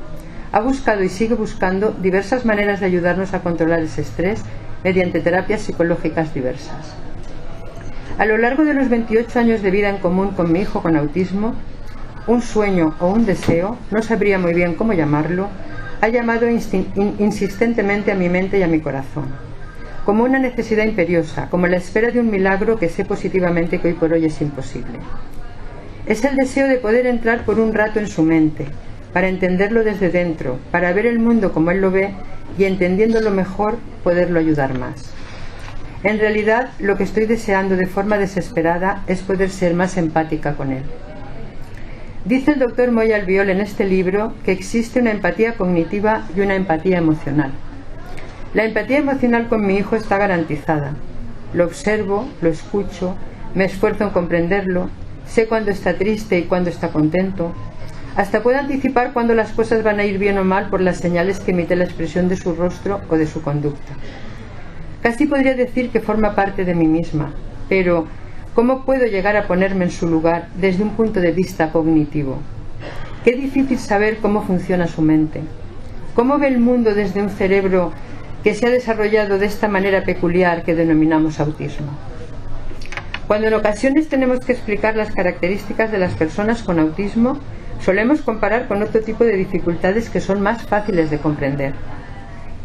[SPEAKER 4] ha buscado y sigue buscando diversas maneras de ayudarnos a controlar ese estrés mediante terapias psicológicas diversas. A lo largo de los 28 años de vida en común con mi hijo con autismo, un sueño o un deseo, no sabría muy bien cómo llamarlo, ha llamado insistentemente a mi mente y a mi corazón, como una necesidad imperiosa, como la espera de un milagro que sé positivamente que hoy por hoy es imposible. Es el deseo de poder entrar por un rato en su mente, para entenderlo desde dentro, para ver el mundo como él lo ve y, entendiéndolo mejor, poderlo ayudar más. En realidad, lo que estoy deseando de forma desesperada es poder ser más empática con él. Dice el doctor Moya Albiol en este libro que existe una empatía cognitiva y una empatía emocional. La empatía emocional con mi hijo está garantizada. Lo observo, lo escucho, me esfuerzo en comprenderlo, sé cuándo está triste y cuándo está contento. Hasta puedo anticipar cuándo las cosas van a ir bien o mal por las señales que emite la expresión de su rostro o de su conducta. Casi podría decir que forma parte de mí misma, pero ¿cómo puedo llegar a ponerme en su lugar desde un punto de vista cognitivo? Qué difícil saber cómo funciona su mente. ¿Cómo ve el mundo desde un cerebro que se ha desarrollado de esta manera peculiar que denominamos autismo? Cuando en ocasiones tenemos que explicar las características de las personas con autismo, solemos comparar con otro tipo de dificultades que son más fáciles de comprender.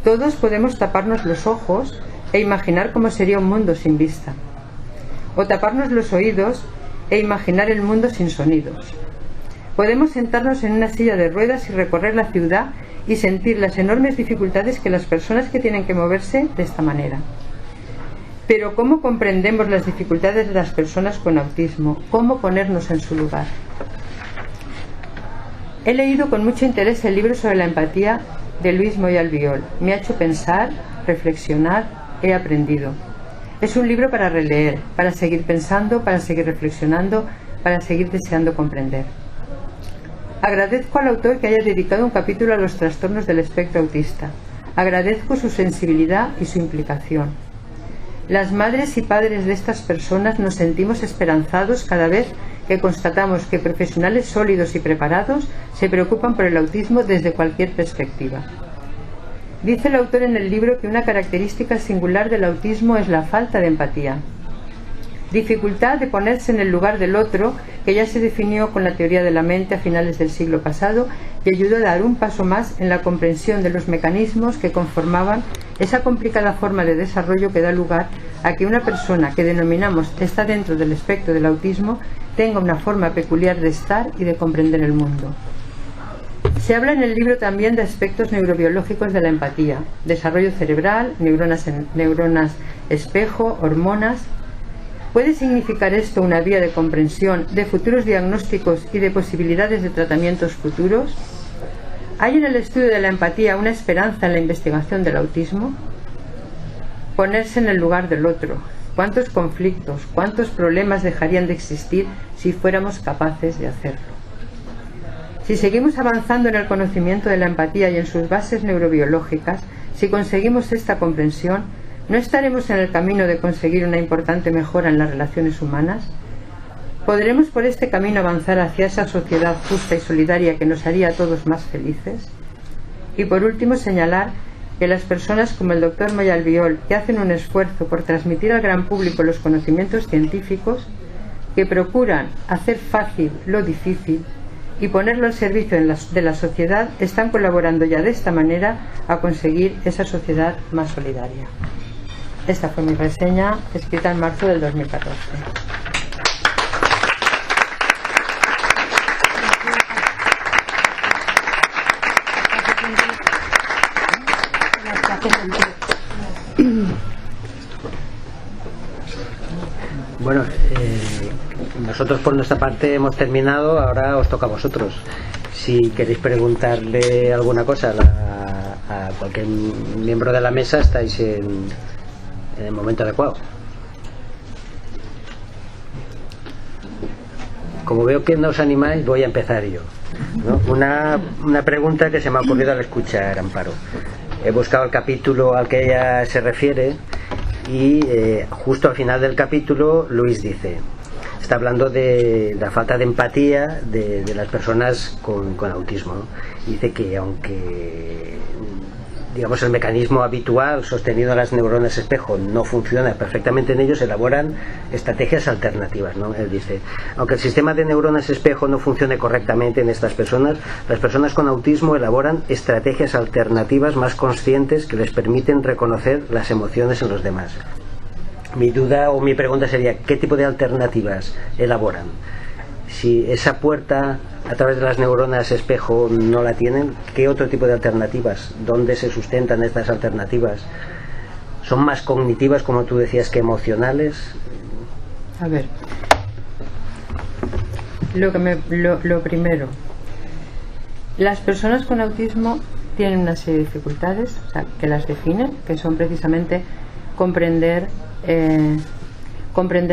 [SPEAKER 4] Todos podemos taparnos los ojos e imaginar cómo sería un mundo sin vista, o taparnos los oídos e imaginar el mundo sin sonidos. Podemos sentarnos en una silla de ruedas y recorrer la ciudad y sentir las enormes dificultades que las personas que tienen que moverse de esta manera. Pero ¿cómo comprendemos las dificultades de las personas con autismo? ¿Cómo ponernos en su lugar? He leído con mucho interés el libro sobre la empatía de Luis Moya Albiol. Me ha hecho pensar, reflexionar, he aprendido. Es un libro para releer, para seguir pensando, para seguir reflexionando, para seguir deseando comprender. Agradezco al autor que haya dedicado un capítulo a los trastornos del espectro autista. Agradezco su sensibilidad y su implicación. Las madres y padres de estas personas nos sentimos esperanzados cada vez que constatamos que profesionales sólidos y preparados se preocupan por el autismo desde cualquier perspectiva. Dice el autor en el libro que una característica singular del autismo es la falta de empatía. Dificultad de ponerse en el lugar del otro, que ya se definió con la teoría de la mente a finales del siglo pasado y ayudó a dar un paso más en la comprensión de los mecanismos que conformaban esa complicada forma de desarrollo que da lugar a que una persona que denominamos está dentro del espectro del autismo tenga una forma peculiar de estar y de comprender el mundo. Se habla en el libro también de aspectos neurobiológicos de la empatía: desarrollo cerebral, neuronas espejo, hormonas. ¿Puede significar esto una vía de comprensión de futuros diagnósticos y de posibilidades de tratamientos futuros? ¿Hay en el estudio de la empatía una esperanza en la investigación del autismo? Ponerse en el lugar del otro. ¿Cuántos conflictos, cuántos problemas dejarían de existir si fuéramos capaces de hacerlo? Si seguimos avanzando en el conocimiento de la empatía y en sus bases neurobiológicas, si conseguimos esta comprensión, ¿no estaremos en el camino de conseguir una importante mejora en las relaciones humanas? ¿Podremos por este camino avanzar hacia esa sociedad justa y solidaria que nos haría a todos más felices? Y por último, señalar que las personas como el Dr. Moya Albiol, que hacen un esfuerzo por transmitir al gran público los conocimientos científicos, que procuran hacer fácil lo difícil y ponerlo al servicio de la sociedad, están colaborando ya de esta manera a conseguir esa sociedad más solidaria. Esta fue mi reseña, escrita en marzo del 2014.
[SPEAKER 1] Bueno, nosotros por nuestra parte hemos terminado, ahora os toca a vosotros. Si queréis preguntarle alguna cosa a cualquier miembro de la mesa, estáis en el momento adecuado. Como veo que no os animáis, voy a empezar yo, ¿no? Una pregunta que se me ha ocurrido al escuchar Amparo. He buscado el capítulo al que ella se refiere y justo al final del capítulo Luis dice, está hablando de la falta de empatía de las personas con autismo, ¿no? Dice que aunque digamos el mecanismo habitual sostenido en las neuronas espejo no funciona perfectamente en ellos, elaboran estrategias alternativas, ¿no? Él dice, aunque el sistema de neuronas espejo no funcione correctamente en estas personas, las personas con autismo elaboran estrategias alternativas más conscientes que les permiten reconocer las emociones en los demás. Mi duda o mi pregunta sería, ¿qué tipo de alternativas elaboran? Si esa puerta a través de las neuronas espejo no la tienen, ¿qué otro tipo de alternativas? ¿Dónde se sustentan estas alternativas? ¿Son más cognitivas, como tú decías, que emocionales?
[SPEAKER 4] A ver, lo primero, las personas con autismo tienen una serie de dificultades, o sea, que las definen, que son precisamente comprender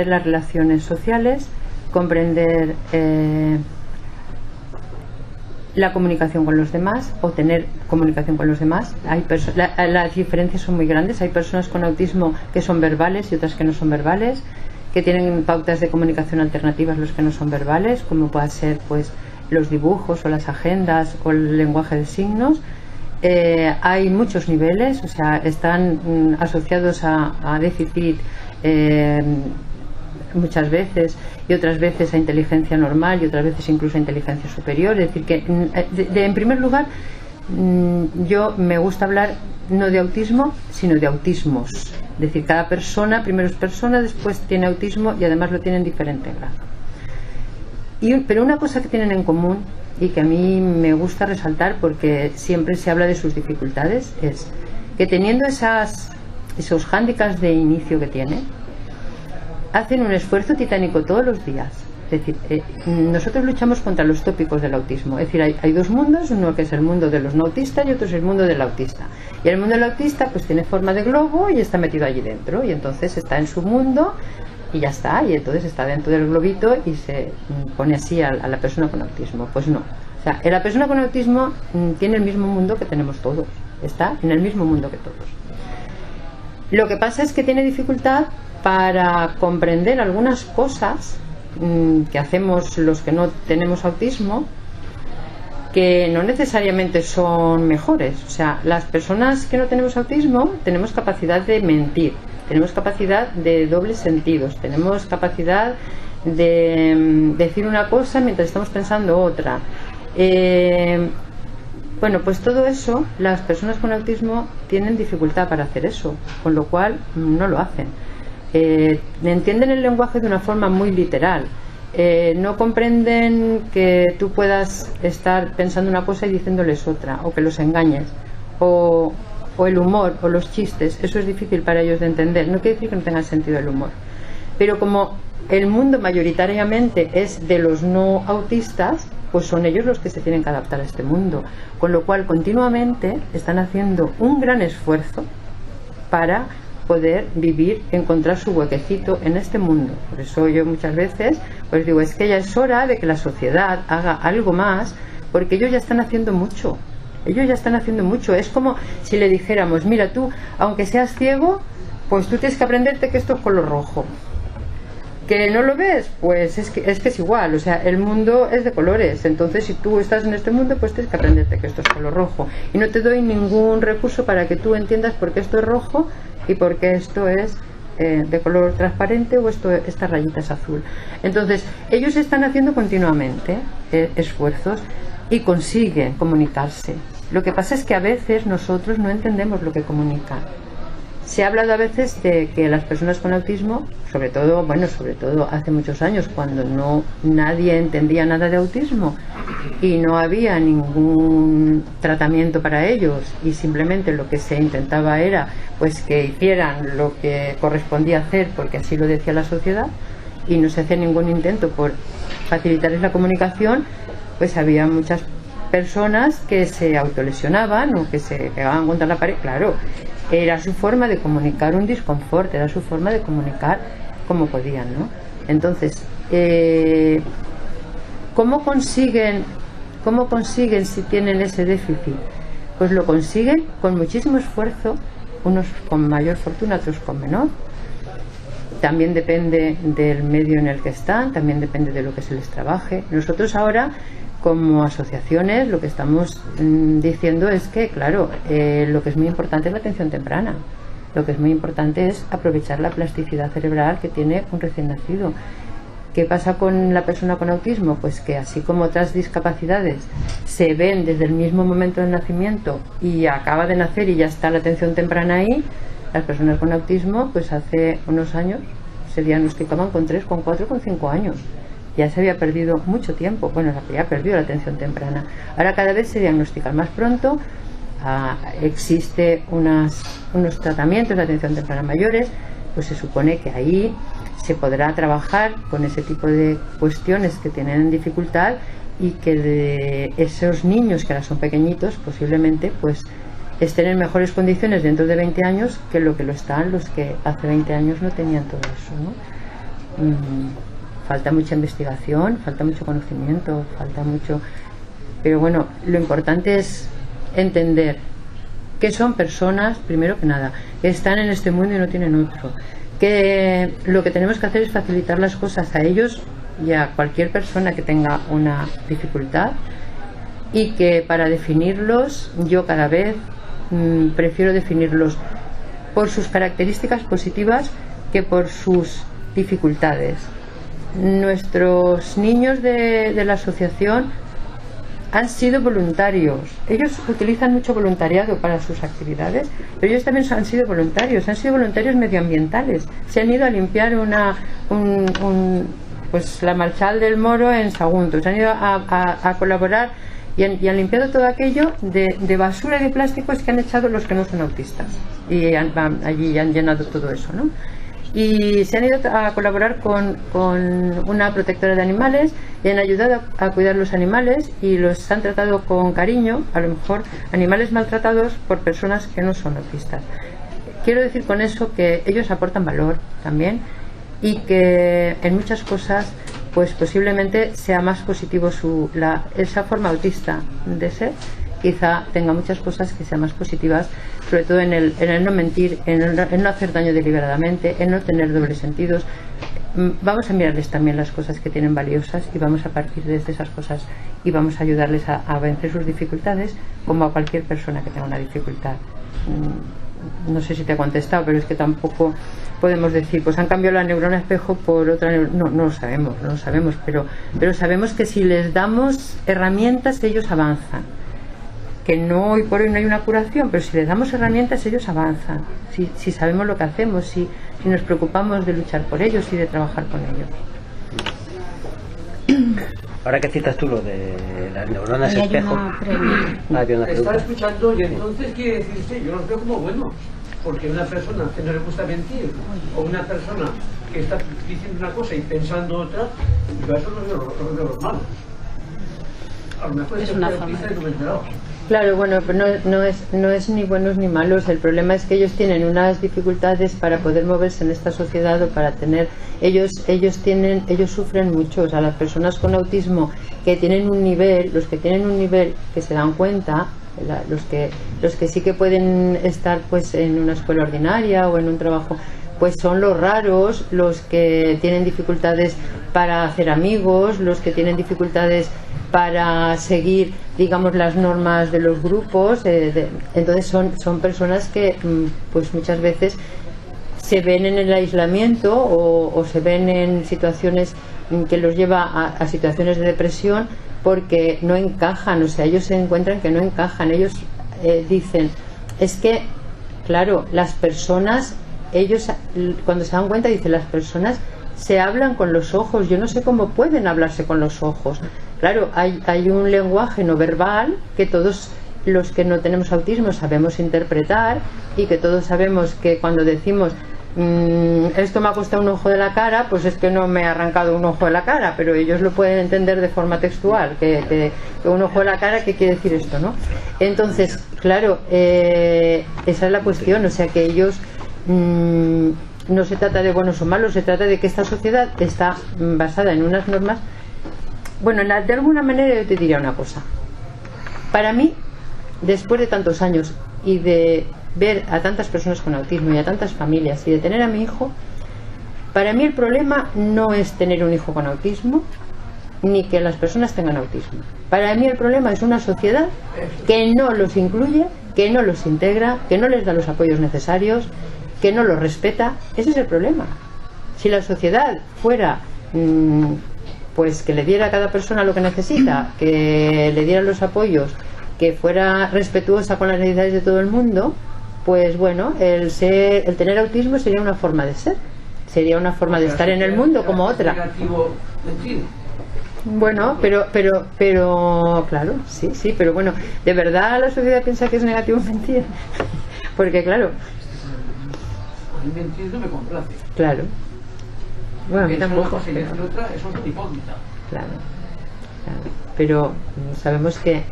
[SPEAKER 4] las relaciones sociales, comprender la comunicación con los demás o tener comunicación con los demás. Las diferencias son muy grandes. Hay personas con autismo que son verbales y otras que no son verbales, que tienen pautas de comunicación alternativas los que no son verbales, como pueden ser pues los dibujos o las agendas o el lenguaje de signos. Hay muchos niveles, o sea, están asociados a déficit muchas veces, y otras veces a inteligencia normal y otras veces incluso a inteligencia superior. Es decir, que en primer lugar yo me gusta hablar no de autismo sino de autismos. Es decir, cada persona, primero es persona, después tiene autismo y además lo tiene en diferente grado. Pero una cosa que tienen en común y que a mí me gusta resaltar, porque siempre se habla de sus dificultades, es que teniendo esos hándicaps de inicio que tiene, hacen un esfuerzo titánico todos los días. Es decir, nosotros luchamos contra los tópicos del autismo. Es decir, hay dos mundos, uno que es el mundo de los no autistas y otro es el mundo del autista. Y el mundo del autista pues tiene forma de globo y está metido allí dentro, y entonces está en su mundo y ya está, y entonces está dentro del globito y se pone así a la persona con autismo. Pues no. O sea, la persona con autismo tiene el mismo mundo que tenemos todos, está en el mismo mundo que todos. Lo que pasa es que tiene dificultad para comprender algunas cosas que hacemos los que no tenemos autismo, que no necesariamente son mejores. O sea, las personas que no tenemos autismo tenemos capacidad de mentir, tenemos capacidad de dobles sentidos, tenemos capacidad de decir una cosa mientras estamos pensando otra. Bueno, pues todo eso, las personas con autismo tienen dificultad para hacer eso, con lo cual no lo hacen. Entienden el lenguaje de una forma muy literal. No comprenden que tú puedas estar pensando una cosa y diciéndoles otra, o que los engañes, o el humor o los chistes. Eso es difícil para ellos de entender. No quiere decir que no tengan sentido el humor, pero como el mundo mayoritariamente es de los no autistas, pues son ellos los que se tienen que adaptar a este mundo, con lo cual continuamente están haciendo un gran esfuerzo para poder vivir, encontrar su huequecito en este mundo. Por eso yo muchas veces pues digo, es que ya es hora de que la sociedad haga algo más, porque ellos ya están haciendo mucho. Ellos ya están haciendo mucho. Es como si le dijéramos, mira tú, aunque seas ciego, pues tú tienes que aprenderte que esto es color rojo. ¿Que no lo ves? Pues es que es igual, o sea, el mundo es de colores, entonces si tú estás en este mundo, pues tienes que aprenderte que esto es color rojo. Y no te doy ningún recurso para que tú entiendas por qué esto es rojo y por qué esto es de color transparente o esta rayita es azul. Entonces, ellos están haciendo continuamente esfuerzos y consiguen comunicarse. Lo que pasa es que a veces nosotros no entendemos lo que comunican. Se ha hablado a veces de que las personas con autismo, sobre todo hace muchos años, cuando nadie entendía nada de autismo y no había ningún tratamiento para ellos y simplemente lo que se intentaba era pues que hicieran lo que correspondía hacer porque así lo decía la sociedad y no se hacía ningún intento por facilitarles la comunicación, pues había muchas personas que se autolesionaban o que se pegaban contra la pared. Claro, era su forma de comunicar un disconfort, era su forma de comunicar como podían, ¿no? Entonces, ¿cómo consiguen si tienen ese déficit? Pues lo consiguen con muchísimo esfuerzo, unos con mayor fortuna, otros con menor. También depende del medio en el que están, también depende de lo que se les trabaje. Nosotros ahora, como asociaciones, lo que estamos diciendo es que, claro, lo que es muy importante es la atención temprana. Lo que es muy importante es aprovechar la plasticidad cerebral que tiene un recién nacido. ¿Qué pasa con la persona con autismo? Pues que así como otras discapacidades se ven desde el mismo momento del nacimiento y acaba de nacer y ya está la atención temprana ahí, las personas con autismo, pues hace unos años se diagnosticaban con 3, con 4, con 5 años. Ya se había perdido mucho tiempo, bueno, se había perdido la atención temprana. Ahora cada vez se diagnostican más pronto, existe unos tratamientos de atención temprana mayores, pues se supone que ahí se podrá trabajar con ese tipo de cuestiones que tienen dificultad y que de esos niños que ahora son pequeñitos posiblemente pues estén en mejores condiciones dentro de 20 años que lo están los que hace 20 años no tenían todo eso, ¿no? Falta mucha investigación, falta mucho conocimiento, falta mucho... Pero bueno, lo importante es entender que son personas, primero que nada, que están en este mundo y no tienen otro. Que lo que tenemos que hacer es facilitar las cosas a ellos y a cualquier persona que tenga una dificultad, y que para definirlos yo cada vez prefiero definirlos por sus características positivas que por sus dificultades. Nuestros niños de la asociación han sido voluntarios. Ellos utilizan mucho voluntariado para sus actividades, pero ellos también han sido voluntarios medioambientales. Se han ido a limpiar pues la Marchal del Moro en Sagunto. Se han ido a colaborar y han limpiado todo aquello de basura y de plásticos que han echado los que no son autistas. Y allí han llenado todo eso, ¿no? Y se han ido a colaborar con una protectora de animales y han ayudado a cuidar los animales y los han tratado con cariño, a lo mejor animales maltratados por personas que no son autistas. Quiero decir con eso que ellos aportan valor también y que en muchas cosas pues posiblemente sea más positivo esa forma autista de ser. Quizá tenga muchas cosas que sean más positivas, sobre todo en el no mentir, en no hacer daño deliberadamente, en no tener dobles sentidos. Vamos a mirarles también las cosas que tienen valiosas y vamos a partir de esas cosas y vamos a ayudarles a vencer sus dificultades, como a cualquier persona que tenga una dificultad. No sé si te he contestado, pero es que tampoco podemos decir, pues han cambiado la neurona espejo por otra neurona. No lo sabemos, pero sabemos que si les damos herramientas ellos avanzan. Que no, hoy por hoy no hay una curación, pero si les damos herramientas ellos avanzan, si sabemos lo que hacemos, si nos preocupamos de luchar por ellos y de trabajar con ellos.
[SPEAKER 1] Ahora que citas tú lo de las neuronas espejo,
[SPEAKER 5] estaba escuchando y entonces quiere decirse, yo los veo como buenos, porque una persona que no le gusta mentir o una persona que está diciendo una cosa y pensando otra, yo a eso los veo los malos. A lo mejor
[SPEAKER 3] Es una forma.
[SPEAKER 4] Claro, bueno, pero no es ni buenos ni malos. El problema es que ellos tienen unas dificultades para poder moverse en esta sociedad o para tener... Ellos sufren mucho. O sea, las personas con autismo que tienen un nivel, los que tienen un nivel que se dan cuenta, los que sí que pueden estar pues en una escuela ordinaria o en un trabajo, pues son los raros, los que tienen dificultades para hacer amigos, los que tienen dificultades para seguir, digamos, las normas de los grupos. Entonces son personas que pues muchas veces se ven en el aislamiento o se ven en situaciones que los lleva a situaciones de depresión porque no encajan. O sea, ellos se encuentran que no encajan. Ellos dicen, es que, claro, las personas, ellos cuando se dan cuenta dicen, las personas se hablan con los ojos, yo no sé cómo pueden hablarse con los ojos. Claro, hay un lenguaje no verbal que todos los que no tenemos autismo sabemos interpretar, y que todos sabemos que cuando decimos esto me ha costado un ojo de la cara, pues es que no me ha arrancado un ojo de la cara, pero ellos lo pueden entender de forma textual, que un ojo de la cara, ¿qué quiere decir esto, no? Entonces, claro, esa es la cuestión. O sea, que ellos no se trata de buenos o malos, se trata de que esta sociedad está basada en unas normas. Bueno, de alguna manera yo te diría una cosa. Para mí, después de tantos años y de ver a tantas personas con autismo y a tantas familias y de tener a mi hijo, para mí el problema no es tener un hijo con autismo ni que las personas tengan autismo. Para mí el problema es una sociedad que no los incluye, que no los integra, que no les da los apoyos necesarios, que no los respeta. Ese es el problema. Si la sociedad fuera pues que le diera a cada persona lo que necesita, que le diera los apoyos, que fuera respetuosa con las necesidades de todo el mundo, pues bueno, el tener autismo sería una forma de ser, sería una forma de estar en el mundo como otra. Bueno, pero claro, sí, pero bueno, ¿de verdad la sociedad piensa que es negativo mentir? Porque claro,
[SPEAKER 5] a mí mentir no me complace.
[SPEAKER 4] Claro. Bueno, a mí tampoco.
[SPEAKER 5] Eso es hipócrita.
[SPEAKER 4] Claro. Pero sabemos que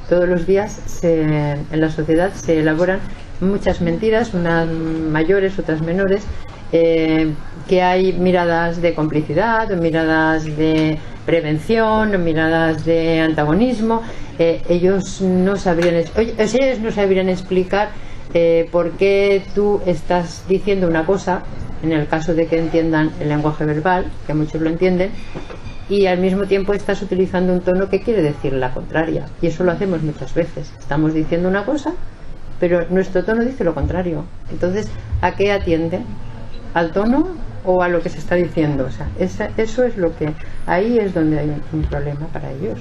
[SPEAKER 4] todos los días en la sociedad se elaboran muchas mentiras, unas mayores, otras menores, que hay miradas de complicidad, o miradas de prevención, o miradas de antagonismo. Ellos no sabrían explicar por qué tú estás diciendo una cosa, en el caso de que entiendan el lenguaje verbal, que muchos lo entienden, y al mismo tiempo estás utilizando un tono que quiere decir la contraria. Y eso lo hacemos muchas veces. Estamos diciendo una cosa, pero nuestro tono dice lo contrario. Entonces, ¿a qué atiende? ¿Al tono o a lo que se está diciendo? O sea, eso es lo que... Ahí es donde hay un problema para ellos.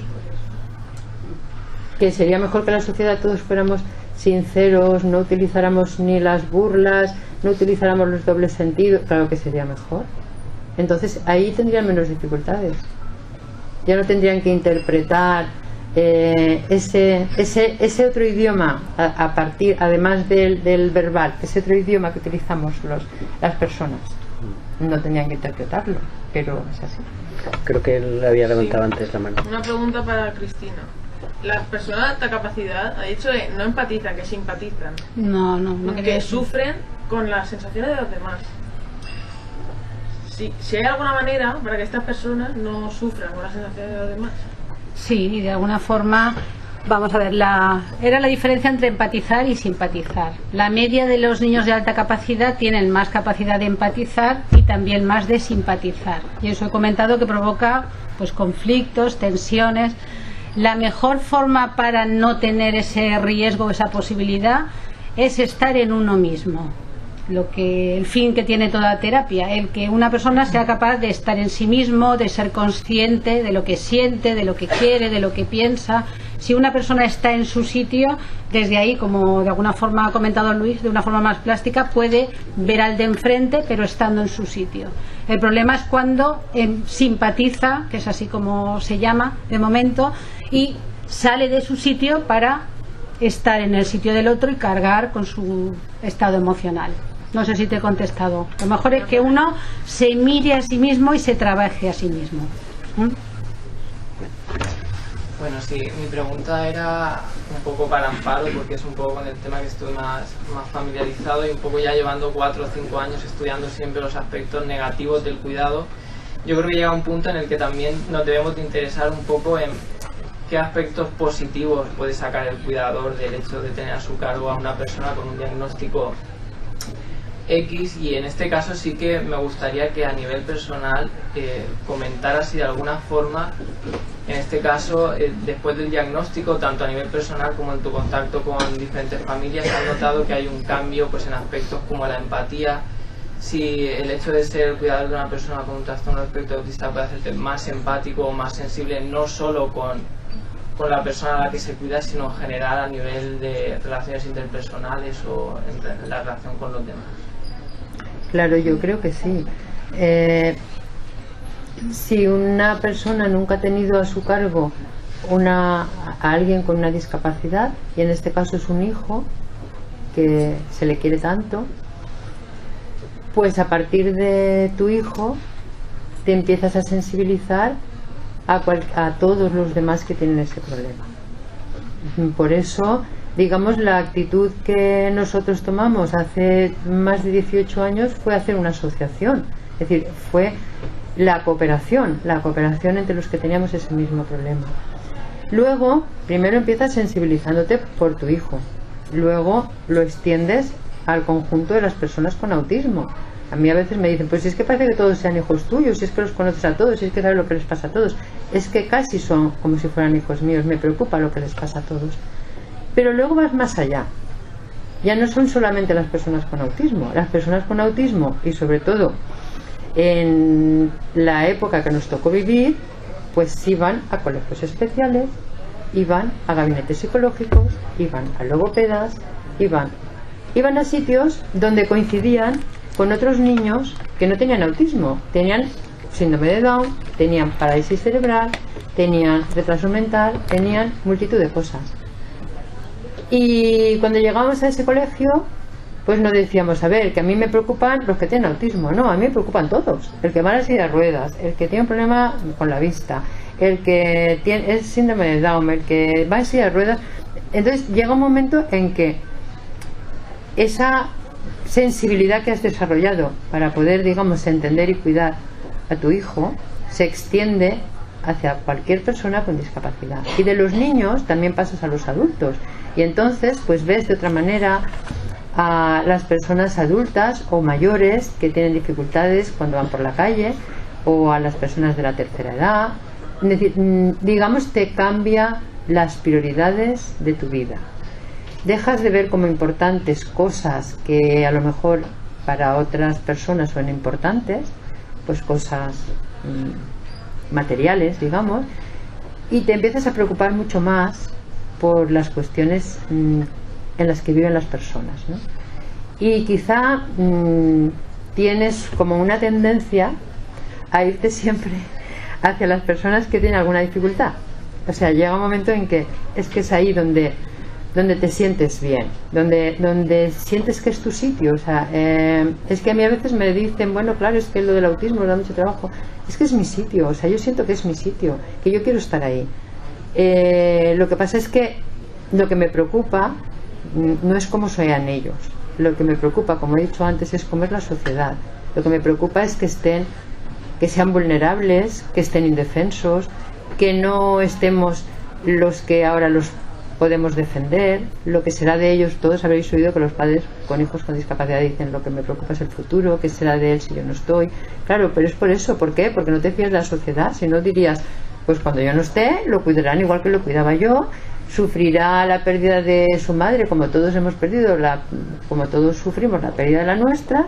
[SPEAKER 4] Que sería mejor que la sociedad todos fuéramos sinceros, no utilizáramos ni las burlas, no utilizáramos los dobles sentidos. Claro que sería mejor. Entonces ahí tendrían menos dificultades. Ya no tendrían que interpretar ese otro idioma a partir, además del verbal, ese otro idioma que utilizamos las personas. No tendrían que interpretarlo, pero es así.
[SPEAKER 1] Creo que él había levantado antes la mano.
[SPEAKER 6] Una pregunta para Cristina. Las personas de alta capacidad, ha dicho que no empatizan, que simpatizan.
[SPEAKER 3] No
[SPEAKER 6] que sufren con las sensaciones de los demás. Si hay alguna manera para que estas personas no sufran con las sensaciones de los demás.
[SPEAKER 3] Sí, de alguna forma, vamos a ver, era la diferencia entre empatizar y simpatizar. La media de los niños de alta capacidad tienen más capacidad de empatizar y también más de simpatizar. Y eso he comentado que provoca pues conflictos, tensiones. La mejor forma para no tener ese riesgo, esa posibilidad, es estar en uno mismo. El fin que tiene toda terapia, el que una persona sea capaz de estar en sí mismo, de ser consciente de lo que siente, de lo que quiere, de lo que piensa. Si una persona está en su sitio, desde ahí, como de alguna forma ha comentado Luis, de una forma más plástica, puede ver al de enfrente, pero estando en su sitio. El problema es cuando simpatiza, que es así como se llama de momento, y sale de su sitio para estar en el sitio del otro y cargar con su estado emocional. No sé si te he contestado. Lo mejor es que uno se mire a sí mismo y se trabaje a sí mismo.
[SPEAKER 7] Bueno, sí, mi pregunta era un poco para Amparo, porque es un poco con el tema que estoy más familiarizado y un poco ya llevando 4 o 5 años estudiando siempre los aspectos negativos del cuidado. Yo creo que llega un punto en el que también nos debemos de interesar un poco en qué aspectos positivos puede sacar el cuidador del hecho de tener a su cargo a una persona con un diagnóstico X, y en este caso sí que me gustaría que a nivel personal comentara si de alguna forma, en este caso, después del diagnóstico, tanto a nivel personal como en tu contacto con diferentes familias, has notado que hay un cambio pues en aspectos como la empatía, si el hecho de ser cuidador de una persona con un trastorno del espectro autista puede hacerte más empático o más sensible, no solo con la persona a la que se cuida, sino en general a nivel de relaciones interpersonales o en la relación con los demás.
[SPEAKER 4] Claro, yo creo que sí. Si una persona nunca ha tenido a su cargo a alguien con una discapacidad, y en este caso es un hijo que se le quiere tanto, pues a partir de tu hijo te empiezas a sensibilizar a todos los demás que tienen ese problema. Por eso, digamos, la actitud que nosotros tomamos hace más de 18 años fue hacer una asociación, es decir, fue la cooperación entre los que teníamos ese mismo problema. Luego, primero empiezas sensibilizándote por tu hijo, luego lo extiendes al conjunto de las personas con autismo. A mí a veces me dicen, pues si es que parece que todos sean hijos tuyos, si es que los conoces a todos, si es que sabes lo que les pasa a todos. Es que casi son como si fueran hijos míos, me preocupa lo que les pasa a todos. Pero luego vas más allá. Ya no son solamente las personas con autismo. Las personas con autismo, y sobre todo en la época que nos tocó vivir, pues iban a colegios especiales, iban a gabinetes psicológicos, iban a logopedas, iban a sitios donde coincidían con otros niños que no tenían autismo, tenían síndrome de Down, tenían parálisis cerebral, tenían retraso mental, tenían multitud de cosas. Y cuando llegábamos a ese colegio, pues nos decíamos, a ver, que a mí me preocupan los que tienen autismo. No, a mí me preocupan todos. El que va a la silla de ruedas, el que tiene un problema con la vista, el que tiene el síndrome de Down, el que va en silla de ruedas. Entonces llega un momento en que esa sensibilidad que has desarrollado para poder, digamos, entender y cuidar a tu hijo se extiende hacia cualquier persona con discapacidad. Y de los niños también pasas a los adultos. Y entonces pues ves de otra manera a las personas adultas o mayores que tienen dificultades cuando van por la calle, o a las personas de la tercera edad. Es decir, digamos, te cambia las prioridades de tu vida. Dejas de ver como importantes cosas que a lo mejor para otras personas son importantes, pues cosas materiales, digamos, y te empiezas a preocupar mucho más por las cuestiones en las que viven las personas, ¿no? Y quizá tienes como una tendencia a irte siempre hacia las personas que tienen alguna dificultad. O sea, llega un momento en que es ahí donde te sientes bien, donde sientes que es tu sitio. O sea, es que a mí a veces me dicen, bueno, claro, es que lo del autismo me da mucho trabajo. Es que es mi sitio, o sea, yo siento que es mi sitio, que yo quiero estar ahí. Lo que pasa es que lo que me preocupa no es cómo sean ellos. Lo que me preocupa, como he dicho antes, es cómo es la sociedad. Lo que me preocupa es que sean vulnerables, que estén indefensos, que no estemos los que ahora los podemos defender. Lo que será de ellos, todos habréis oído que los padres con hijos con discapacidad dicen, lo que me preocupa es el futuro, qué será de él si yo no estoy. Claro, pero es por eso. ¿Por qué? Porque no te fías de la sociedad. Si no, dirías, pues cuando yo no esté lo cuidarán igual que lo cuidaba yo, sufrirá la pérdida de su madre, como todos hemos perdido, como todos sufrimos la pérdida de la nuestra,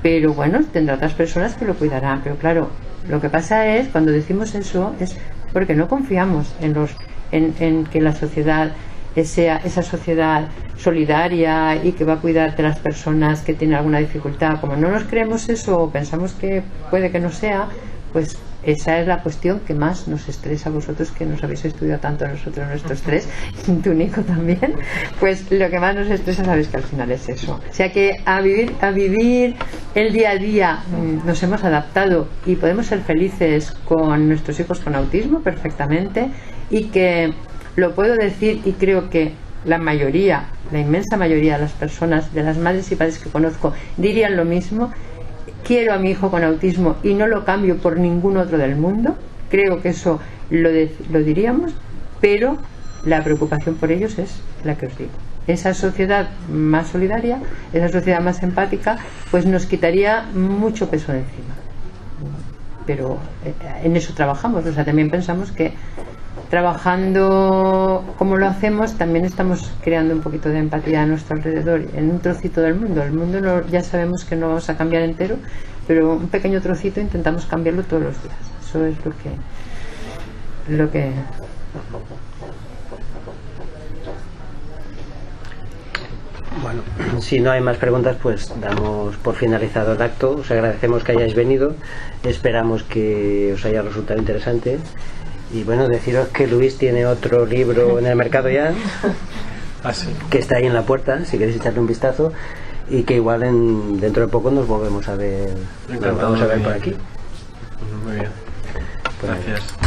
[SPEAKER 4] pero bueno, tendrá otras personas que lo cuidarán. Pero claro, lo que pasa es, cuando decimos eso, es porque no confiamos en que la sociedad sea esa sociedad solidaria y que va a cuidar de las personas que tienen alguna dificultad. Como no nos creemos eso o pensamos que puede que no sea, pues esa es la cuestión que más nos estresa a vosotros, que nos habéis estudiado tanto a nosotros, nuestros tres, tu Nico también. Pues lo que más nos estresa, sabéis que al final es eso. O sea que a vivir el día a día nos hemos adaptado y podemos ser felices con nuestros hijos con autismo perfectamente, y que lo puedo decir y creo que la mayoría, la inmensa mayoría de las personas, de las madres y padres que conozco, dirían lo mismo. Quiero a mi hijo con autismo y no lo cambio por ningún otro del mundo. Creo que eso lo diríamos, pero la preocupación por ellos es la que os digo. Esa sociedad más solidaria, esa sociedad más empática, pues nos quitaría mucho peso de encima. Pero en eso trabajamos, o sea, también pensamos que trabajando como lo hacemos también estamos creando un poquito de empatía a nuestro alrededor, en un trocito del mundo. El mundo no, ya sabemos que no vamos a cambiar entero, pero un pequeño trocito intentamos cambiarlo todos los días. Eso es lo que
[SPEAKER 1] Bueno, si no hay más preguntas, pues damos por finalizado el acto. Os agradecemos que hayáis venido, esperamos que os haya resultado interesante. Y bueno, deciros que Luis tiene otro libro en el mercado ya, que está ahí en la puerta, si queréis echarle un vistazo, y que igual dentro de poco nos volvemos a ver, nos vamos a ver por aquí.
[SPEAKER 2] Muy bien,
[SPEAKER 1] Pues,
[SPEAKER 2] gracias.